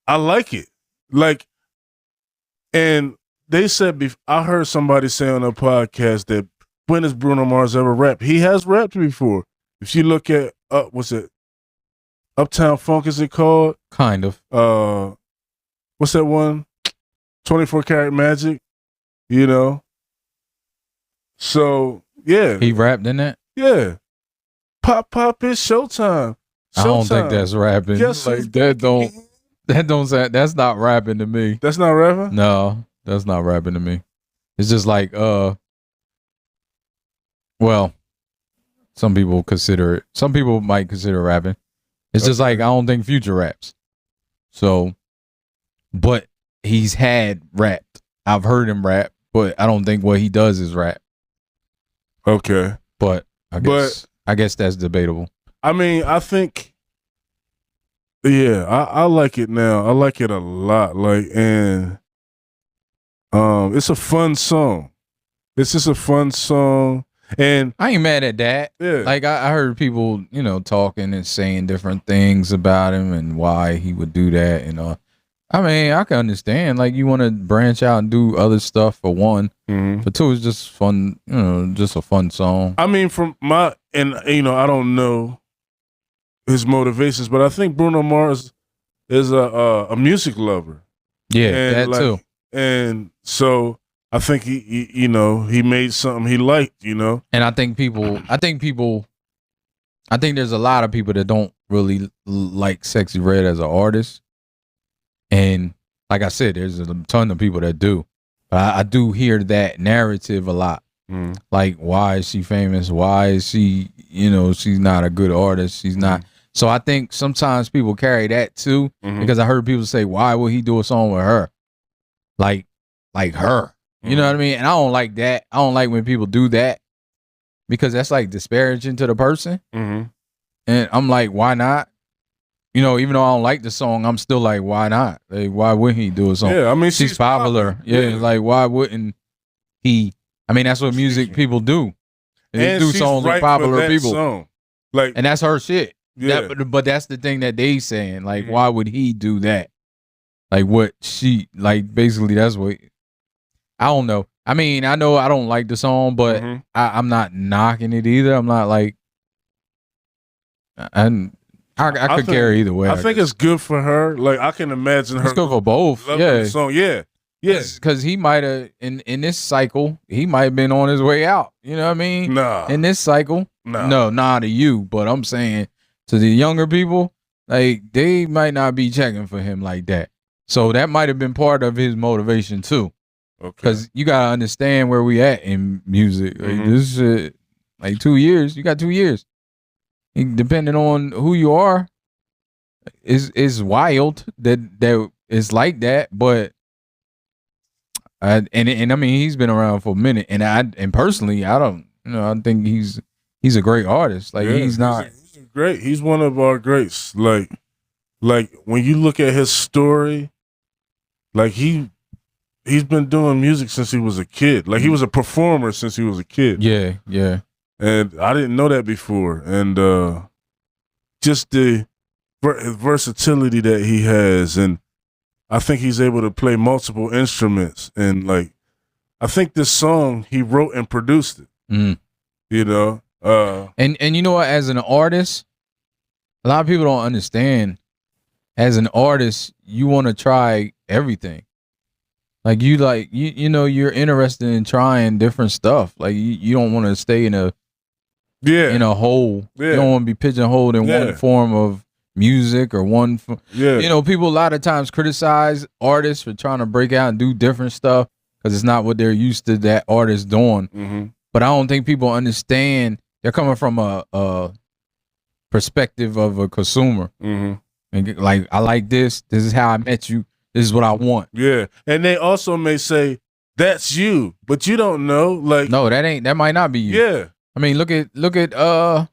I like it. And they said, I heard somebody say on a podcast that when has Bruno Mars ever rapped? He has rapped before. If you look at what's it? Uptown Funk, is it called? Kind of. What's that one? 24 Karat Magic. You know. So yeah, He rapped in that. yeah. Pop, it's showtime. I don't think that's rapping. Guess like that don't sound, that's not rapping to me. That's not rapping? No, that's not rapping to me. It's just like well, some people might consider rapping. It's just like I don't think Future raps. So, but he's had rapped. I've heard him rap, but I don't think what he does is rap. Okay. But I guess that's debatable. I mean, I think, yeah, I like it now. I like it a lot. Like, and it's a fun song. It's just a fun song. And I ain't mad at that. Yeah. Like I heard people, talking and saying different things about him and why he would do that and I mean, I can understand. Like you want to branch out and do other stuff for one. For two, it's just fun, just a fun song. I mean, I don't know his motivations, but I think Bruno Mars is a music lover. Yeah, and that too. And so I think he made something he liked, And I think there's a lot of people that don't really like Sexy Red as an artist. And like I said, there's a ton of people that do. But I do hear that narrative a lot. Like, why is she famous? Why is she, she's not a good artist. She's not. So I think sometimes people carry that too. Because I heard people say, why would he do a song with her? Like her. You know what I mean? And I don't like that. I don't like when people do that. Because that's like disparaging to the person. And I'm like, why not? Even though I don't like the song, I'm still like, why not? Like, why wouldn't he do a song? Yeah, I mean, she's popular. Yeah, like, why wouldn't he? I mean, that's what music people do. They do songs with popular people. Song. Like, and that's her shit. Yeah. But that's the thing that they saying. Like, why would he do that? Like, what she, like, basically, that's what, I don't know. I mean, I know I don't like the song, but I'm not knocking it either. I'm not like, I could care either way. I think it's good for her. Like I can imagine her. It's good for both. Yeah. The song. Yeah. Because he might have in this cycle, he might have been on his way out. You know what I mean? Nah. In this cycle, no, not to you. But I'm saying to the younger people, like they might not be checking for him like that. So that might have been part of his motivation too. Okay. Because you gotta understand where we at in music. Like this shit, like 2 years. You got 2 years. Depending on who you are, is wild that it's like that. But and I mean he's been around for a minute, and personally I don't, I think he's a great artist. Like he's not great. He's one of our greats. Like when you look at his story, like he's been doing music since he was a kid. Like he was a performer since he was a kid. Yeah, yeah. And I didn't know that before. And just the versatility that he has. And I think he's able to play multiple instruments. And, like, I think this song, he wrote and produced it. And you know what? As an artist, a lot of people don't understand. As an artist, you want to try everything. Like, you're interested in trying different stuff. Like, you don't want to stay in a hole. Yeah. You don't want to be pigeonholed in one form of music or one. People a lot of times criticize artists for trying to break out and do different stuff because it's not what they're used to that artist doing. But I don't think people understand. They're coming from a perspective of a consumer. And like, I like this. This is how I met you. This is what I want. Yeah. And they also may say, that's you, but you don't know. Like, no, that might not be you. Yeah. I mean, look at I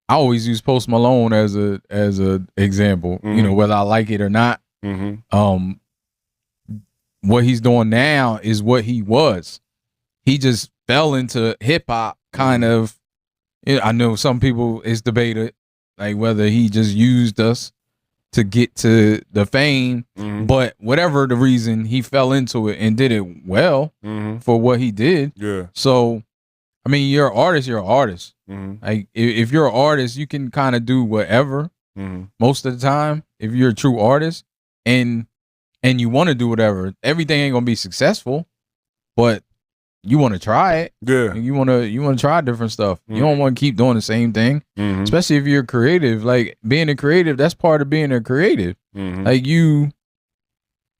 always use Post Malone as a example, whether I like it or not. What he's doing now is what he was. He just fell into hip hop kind of. I know some people it's debated like whether he just used us to get to the fame, but whatever the reason, he fell into it and did it well for what he did. Yeah. So, I mean, you're an artist. Like if you're an artist, you can kind of do whatever. most of the time. If you're a true artist and you want to do whatever, everything ain't gonna be successful, but you want to try it. Yeah, you want to try different stuff. You don't want to keep doing the same thing, especially if you're creative. Like being a creative, that's part of being a creative. Like you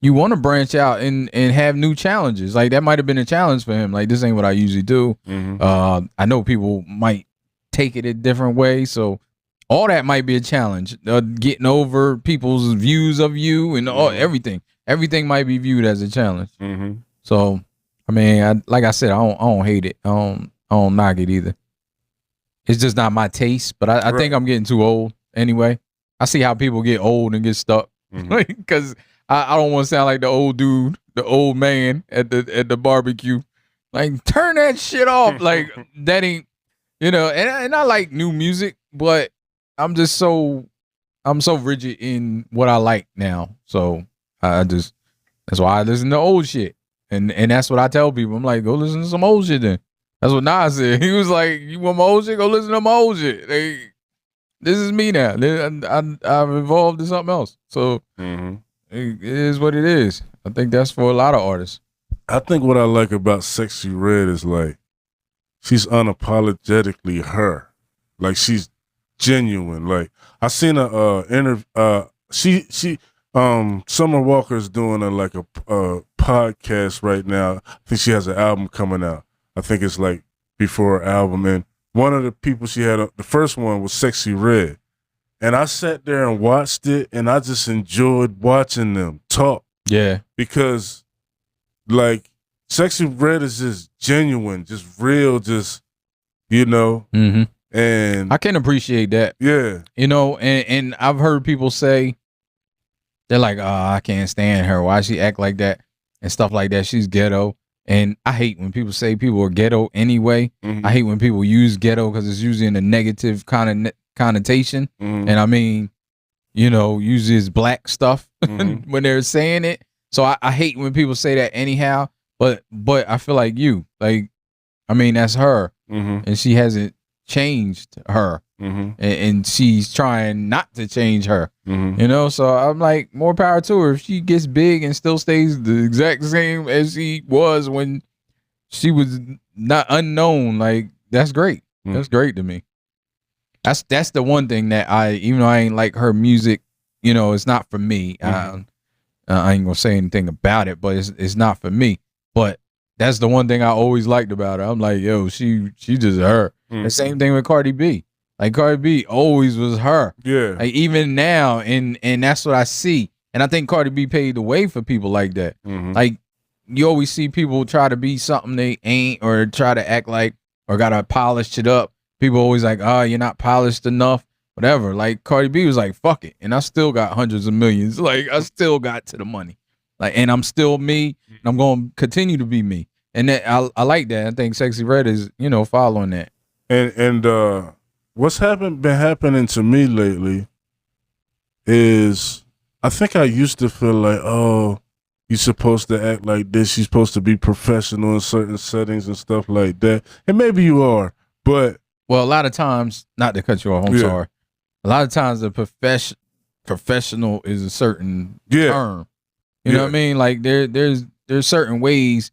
want to branch out and have new challenges. Like that might have been a challenge for him. Like this ain't what I usually do. I know people might take it a different way, so all that might be a challenge. Getting over people's views of you and everything might be viewed as a challenge. So I mean, like I said, I don't hate it. I don't knock it either. It's just not my taste. But I think I'm getting too old anyway. I see how people get old and get stuck because I don't want to sound like the old dude, the old man at the barbecue. Like turn that shit off. Like that ain't, you know. And I like new music, but I'm so rigid in what I like now. So that's why I listen to old shit. And that's what I tell people. I'm like, go listen to some old shit then. That's what Nas said. He was like, you want my old shit? Go listen to my old shit. Like, this is me now. I've evolved to something else. So it is what it is. I think that's for a lot of artists. I think what I like about Sexy Red is like, she's unapologetically her. Like she's genuine. Like I seen a interview. She Summer Walker's doing a podcast right now. I think she has an album coming out. I think it's like before her album. And one of the people she had, the first one was Sexy Red. And I sat there and watched it, and I just enjoyed watching them talk. Yeah. Because, like, Sexy Red is just genuine, just real, just, you know. And I can appreciate that. Yeah. You know, and I've heard people say, they're like, oh, I can't stand her. Why she act like that and stuff like that? She's ghetto. And I hate when people say people are ghetto anyway. I hate when people use ghetto because it's usually in a negative connotation. And I mean, you know, uses black stuff when they're saying it. So I hate when people say that anyhow. But I feel like I mean, that's her. And she hasn't changed her. And she's trying not to change her. You know, so I'm like, more power to her. If she gets big and still stays the exact same as she was when she was not unknown, like that's great. That's great to me. That's the one thing that even though I ain't like her music, you know, it's not for me. I ain't gonna say anything about it, but it's not for me. But that's the one thing I always liked about her. I'm like, yo, she just her. The same thing with Cardi B. Like Cardi B always was her. Yeah. Like even now, and that's what I see. And I think Cardi B paved the way for people like that. Like you always see people try to be something they ain't, or try to act like, or gotta polish it up. People always like, oh, you're not polished enough, whatever. Like Cardi B was like, fuck it. And I still got hundreds of millions. Like I still got to the money. Like, and I'm still me, and I'm going to continue to be me. And that, I like that. I think Sexy Red is, you know, following that. And what's been happening to me lately is I think I used to feel like, oh, you're supposed to act like this. You're supposed to be professional in certain settings and stuff like that. And maybe you are, but. Well, a lot of times, not to cut you off, I'm sorry. A lot of times the professional is a certain term. You know what I mean? Like there's certain ways,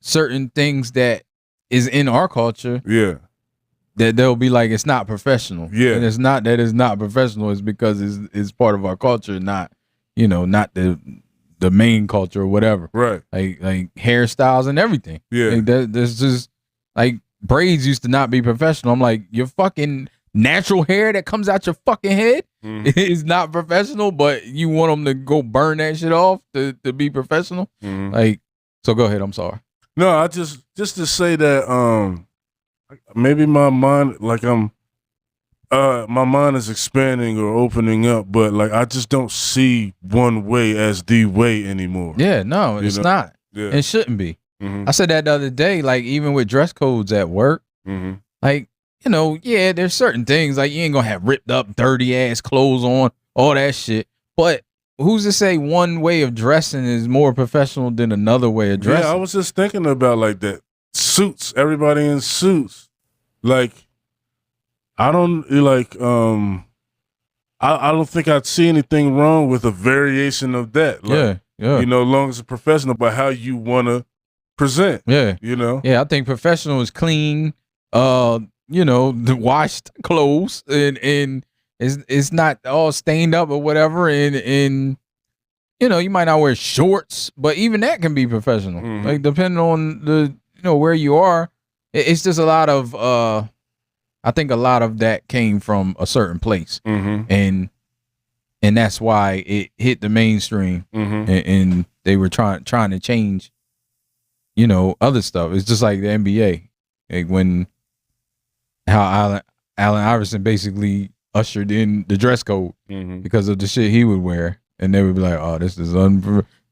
certain things that is in our culture. Yeah. That they'll be like, it's not professional. Yeah. And it's not that it's not professional. It's because it's part of our culture, not, you know, not the main culture or whatever. Right. Like hairstyles and everything. Yeah. Like there's just like braids used to not be professional. I'm like, your fucking natural hair that comes out your fucking head is not professional, but you want them to go burn that shit off to be professional. Like, so go ahead. I'm sorry. No, I just to say that maybe my mind, like my mind is expanding or opening up, but like I just don't see one way as the way anymore. Yeah, no, it's not. Yeah. It shouldn't be. I said that the other day, like even with dress codes at work, like, you know, yeah, there's certain things like you ain't gonna have ripped up, dirty ass clothes on, all that shit. But who's to say one way of dressing is more professional than another way of dressing? Yeah, I was just thinking about like that. Suits, everybody in suits. Like, I don't like. I I don't think I'd see anything wrong with a variation of that. Like, yeah. You know, as long as it's professional, but how you want to present. Yeah. You know? Yeah, I think professional is clean, you know, the washed clothes and it's not all stained up or whatever. And you know, you might not wear shorts, but even that can be professional. Mm-hmm. Like depending on the, you know, where you are. It's just a lot of I think a lot of that came from a certain place. Mm-hmm. And that's why it hit the mainstream. Mm-hmm. And they were trying to change, you know, other stuff. It's just like the NBA. Like when how Allen Iverson basically ushered in the dress code because of the shit he would wear. And they would be like, oh, this is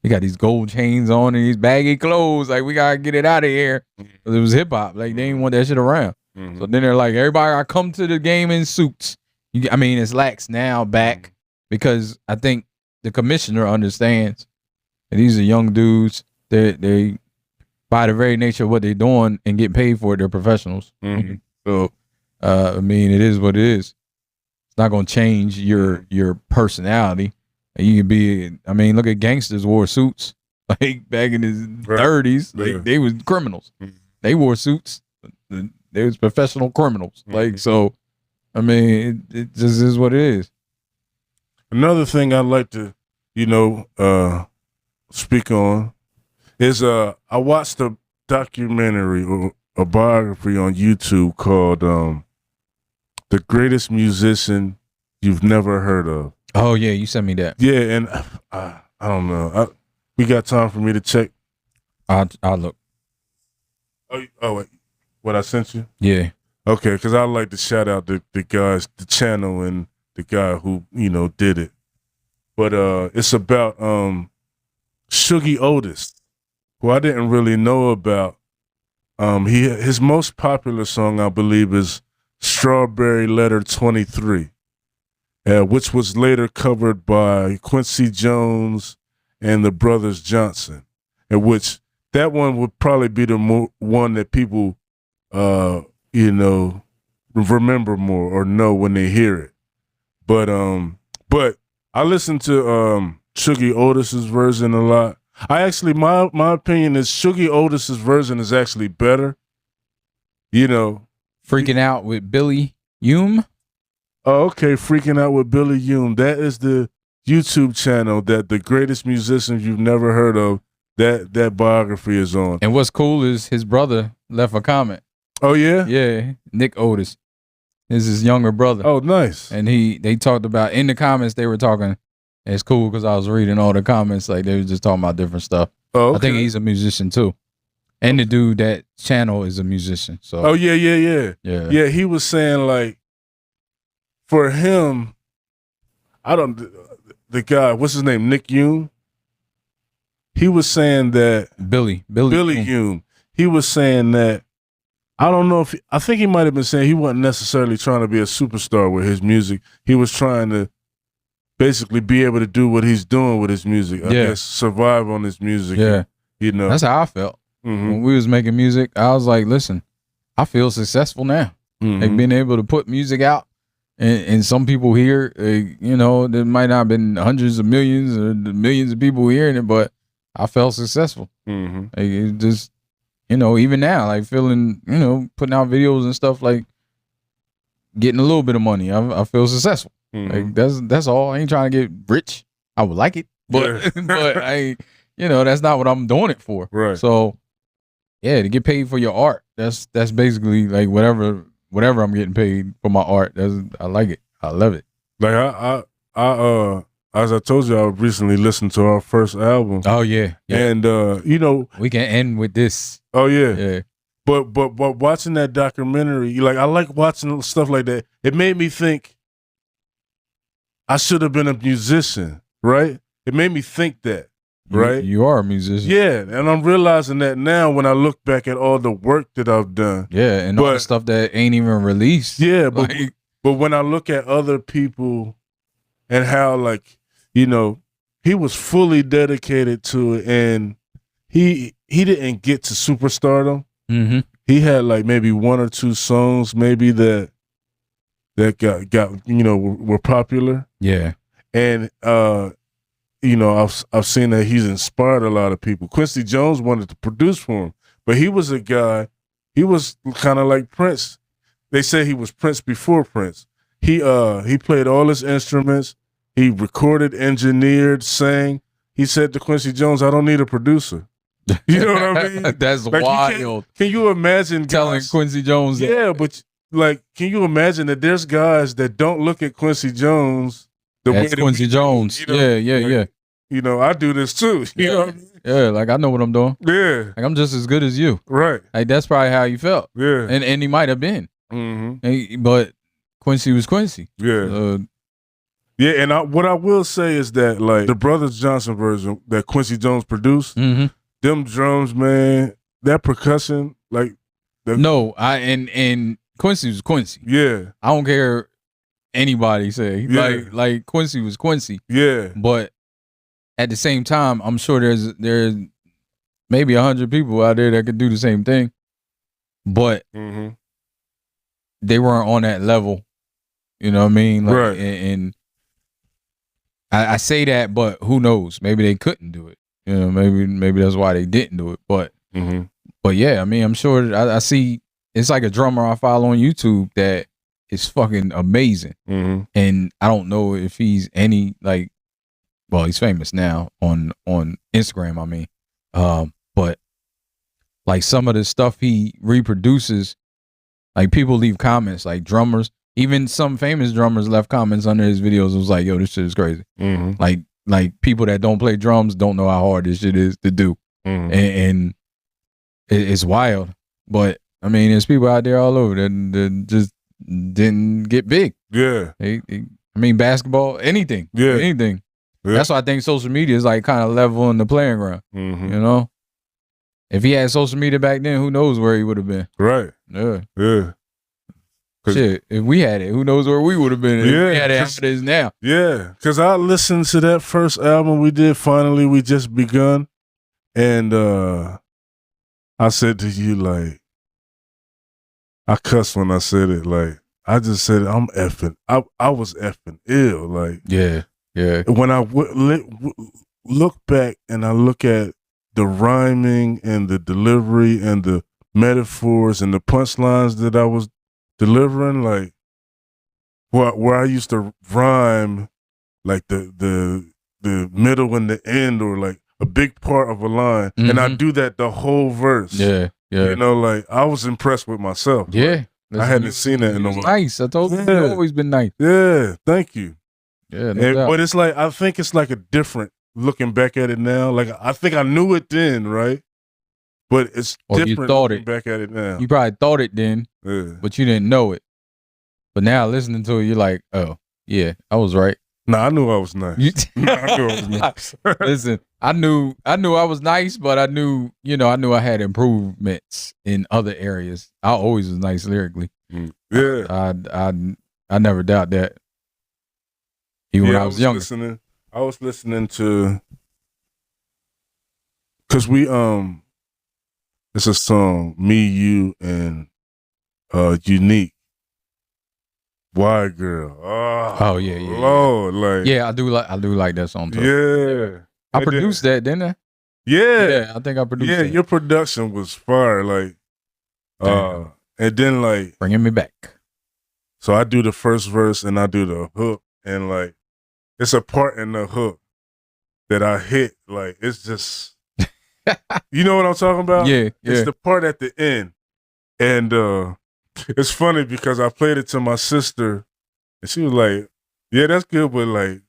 he got these gold chains on and these baggy clothes. Like, we got to get it out of here. It was hip hop. Like, they didn't want that shit around. So then they're like, everybody got to come to the game in suits. I mean, it's lax now back because I think the commissioner understands that these are young dudes. They by the very nature of what they're doing and getting paid for it, they're professionals. So, I mean, it is what it is. It's not going to change your personality. You could be, I mean, look at gangsters wore suits like back in the 30s. Like they was criminals. They wore suits. They was professional criminals. Like, so, I mean, it just is what it is. Another thing I'd like to, you know, speak on is I watched a documentary or a biography on YouTube called The Greatest Musician You've Never Heard Of. Oh, yeah, you sent me that. Yeah, and I don't know. We got time for me to check? I'll look. Oh, wait. What I sent you? Yeah. Okay, because I'd like to shout out the guys, the channel, and the guy who, you know, did it. But it's about Shuggie Otis, who I didn't really know about. His most popular song, I believe, is Strawberry Letter 23. Which was later covered by Quincy Jones and the Brothers Johnson, and which that one would probably be the one that people, you know, remember more or know when they hear it. But I listened to Shuggie Otis's version a lot. I actually, my opinion is Shuggie Otis's version is actually better. You know, Freaking Out with Billy Hume. Oh, okay. Freaking Out with Billy Hume. That is the YouTube channel that The Greatest Musicians You've Never Heard Of, that biography is on. And what's cool is his brother left a comment. Oh, yeah? Yeah. Nick Otis is his younger brother. Oh, nice. And they talked about, in the comments they were talking, and it's cool because I was reading all the comments, like they were just talking about different stuff. Oh, okay. I think he's a musician too. And the dude that channel is a musician. So. Oh, yeah. Yeah, he was saying like, for him, the guy, what's his name, Nick Hume? He was saying that Billy Hume. He was saying that, I don't know if, I think he might have been saying he wasn't necessarily trying to be a superstar with his music. He was trying to basically be able to do what he's doing with his music. I guess survive on his music. Yeah. And, you know. That's how I felt. When we was making music, I was like, listen, I feel successful now. Like being able to put music out. And some people here, you know, there might not have been hundreds of millions or millions of people hearing it, but I felt successful. Like it just, you know, even now, like feeling, you know, putting out videos and stuff, like getting a little bit of money, I feel successful. Like that's all. I ain't trying to get rich. I would like it, but but I, you know, that's not what I'm doing it for. Right. So yeah, to get paid for your art, that's basically like whatever I'm getting paid for my art. I like it. I love it. Like I as I told you, I recently listened to our first album. Oh yeah. And you know, we can end with this. Oh yeah. Yeah. But watching that documentary, like I like watching stuff like that. It made me think I should have been a musician, right? It made me think that. Right, you are a musician. Yeah, and I'm realizing that now when I look back at all the work that I've done. Yeah, and all the stuff that ain't even released. Yeah, but when I look at other people and how, like, you know, he was fully dedicated to it, and he didn't get to superstardom. He had like maybe one or two songs maybe that got you know were popular. Yeah. And you know, I've seen that he's inspired a lot of people. Quincy Jones wanted to produce for him, but he was a guy. He was kind of like Prince. They say he was Prince before Prince. He played all his instruments. He recorded, engineered, sang. He said to Quincy Jones, "I don't need a producer." You know what I mean? That's like, wild. Can you imagine telling Quincy Jones that? Yeah, but like, can you imagine that there's guys that don't look at Quincy Jones the way that Quincy Jones. You know, Yeah. You know, I do this too. You know what I mean? Yeah, like I know what I'm doing. Yeah. Like I'm just as good as you. Right. Like that's probably how you felt. Yeah. And he might have been. Mm-hmm. But Quincy was Quincy. Yeah. Yeah, and what I will say is that like the Brothers Johnson version that Quincy Jones produced, them drums, man, that percussion, like and Quincy was Quincy. Yeah. I don't care anybody say. Like Quincy was Quincy. Yeah. But at the same time, I'm sure there's maybe 100 people out there that could do the same thing. But they weren't on that level. You know what I mean? Like, right. And I say that, but who knows? Maybe they couldn't do it. You know, maybe that's why they didn't do it. But but yeah, I mean, I'm sure I see. It's like a drummer I follow on YouTube that is fucking amazing, and I don't know if he's any like. Well, he's famous now on Instagram. I mean, but like some of the stuff he reproduces, like people leave comments, like drummers. Even some famous drummers left comments under his videos. It was like, yo, this shit is crazy. Like people that don't play drums don't know how hard this shit is to do. And it's wild. But, I mean, there's people out there all over that just didn't get big. Yeah. I mean, basketball, anything. Yeah. Anything. Yeah. That's why I think social media is like kind of leveling the playing ground. You know? If he had social media back then, who knows where he would have been. Right. Yeah. Yeah. Shit, if we had it, who knows where we would have been if we had it after this now. Yeah, because I listened to that first album we did, Finally We Just Begun, and I said to you, like, I cussed when I said it, like, I just said, I'm effing, I was effing ill, like. Yeah. When I look back and I look at the rhyming and the delivery and the metaphors and the punchlines that I was delivering, like where I used to rhyme like the middle and the end or like a big part of a line, and I do that the whole verse. Yeah. You know, like I was impressed with myself. Yeah. Like, I hadn't seen that in a while. Nice. I told you, you've always been nice. Yeah, thank you. Yeah, no doubt. But it's like I think it's like a different looking back at it now. Like I think I knew it then, right? But it's different looking back at it now. You probably thought it then, but you didn't know it. But now listening to it, you're like, oh, yeah, I was right. No, I knew I was nice. I knew I was nice. Listen, I knew I was nice, but I knew I had improvements in other areas. I always was nice lyrically. Yeah. I never doubt that. Even when I was younger. I was listening to, because we it's a song, me, you, and Unique. White Girl. Oh yeah. Lord, like yeah, I do like that song too. Yeah. I produced that, didn't I? Yeah. I think I produced that. Yeah, your production was fire, like and then like bringing me back. So I do the first verse and I do the hook, and like it's a part in the hook that I hit, like it's just you know what I'm talking about? Yeah. It's the part at the end. And it's funny because I played it to my sister and she was like, yeah, that's good, but like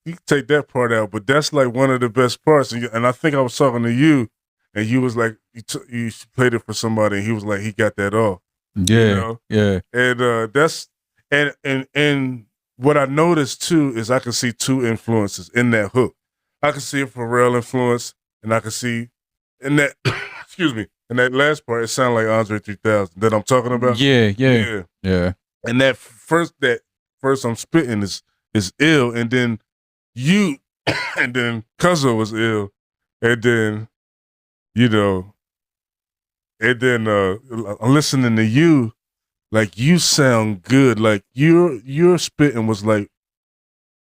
you can take that part out, but that's like one of the best parts. And I think I was talking to you and you was like, you played it for somebody and he was like, he got that off. Yeah. You know? Yeah. And that's and what I noticed too is I can see two influences in that hook. I can see a Pharrell influence, and I can see in that excuse me, in that last part, it sounded like Andre 3000 that I'm talking about. Yeah. And that first I'm spitting is ill, and then you, and then Cuzzo was ill, and then I'm listening to you, like you sound good, like your spitting was like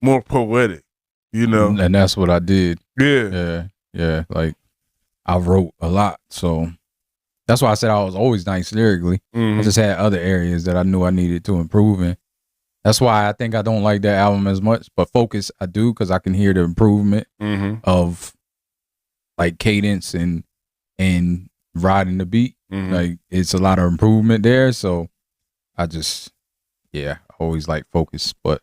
more poetic, you know. And that's what I did. Yeah. Yeah. Like I wrote a lot, so that's why I said I was always nice lyrically. I just had other areas that I knew I needed to improve in. That's why I think I don't like that album as much, but Focus I do, because I can hear the improvement of like cadence and riding the beat. Like it's a lot of improvement there. So I just, always like Focus. But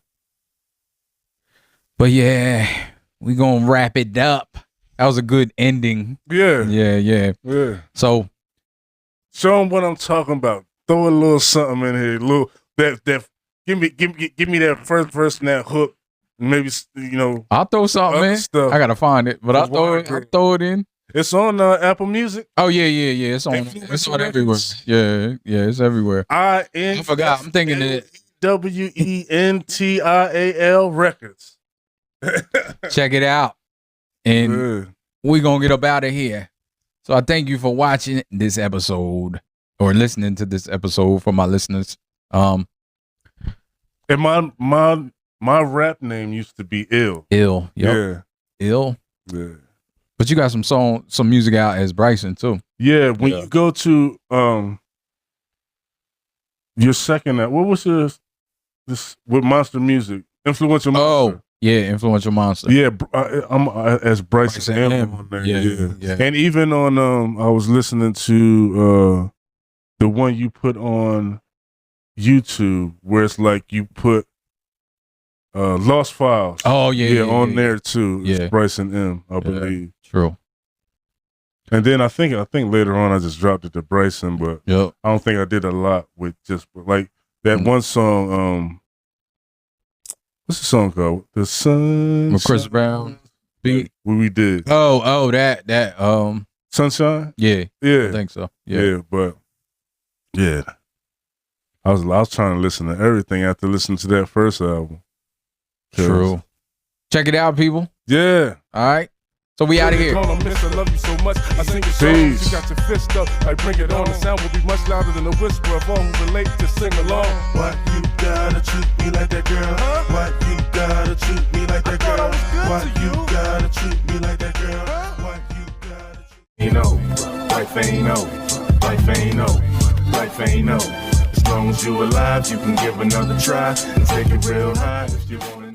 yeah, we gonna wrap it up. That was a good ending. Yeah. So show them what I'm talking about. Throw a little something in here. Little that give me that first verse and that hook. Maybe, you know, I'll throw something in. Stuff. I gotta find it, but I'll throw it in. It's on Apple Music. Oh yeah. It's on everywhere. Yeah, it's everywhere. I forgot. I'm thinking that WENTIAL Records. Check it out, and we gonna get up out of here. So I thank you for watching this episode or listening to this episode for my listeners. And my rap name used to be Ill. Ill. Yep. Yeah. Ill. Yeah. But you got some music out as Bryson too. Yeah. When you go to your second, what was this with Monster Music? Influential Monster. Oh, yeah, Influential Monster. Yeah, I'm as Bryson M on there. Yeah. And even on I was listening to the one you put on YouTube where it's like you put Lost Files. Oh yeah, on there too. It's Bryson M, I believe. True. And then I think later on I just dropped it to Bryson, but I don't think I did a lot with just like that one song. What's the song called? The Sun. With Chris Brown beat. We did. Oh, that Sunshine. Yeah, I think so. Yeah, but yeah, I was trying to listen to everything after listening to that first album. True. Check it out, people. Yeah. All right. So we out of here. I love you so much. I sing your songs. You got your fist up. I bring it on. The sound will be much louder than a whisper of all who relate to sing along. Why you gotta treat me like that girl? Why you gotta treat me like that girl? Why you gotta treat me like that girl? Why you gotta treat me? Life ain't over. Life ain't over. Life ain't over. As long as you alive, you can give another try and take it real high if you want it.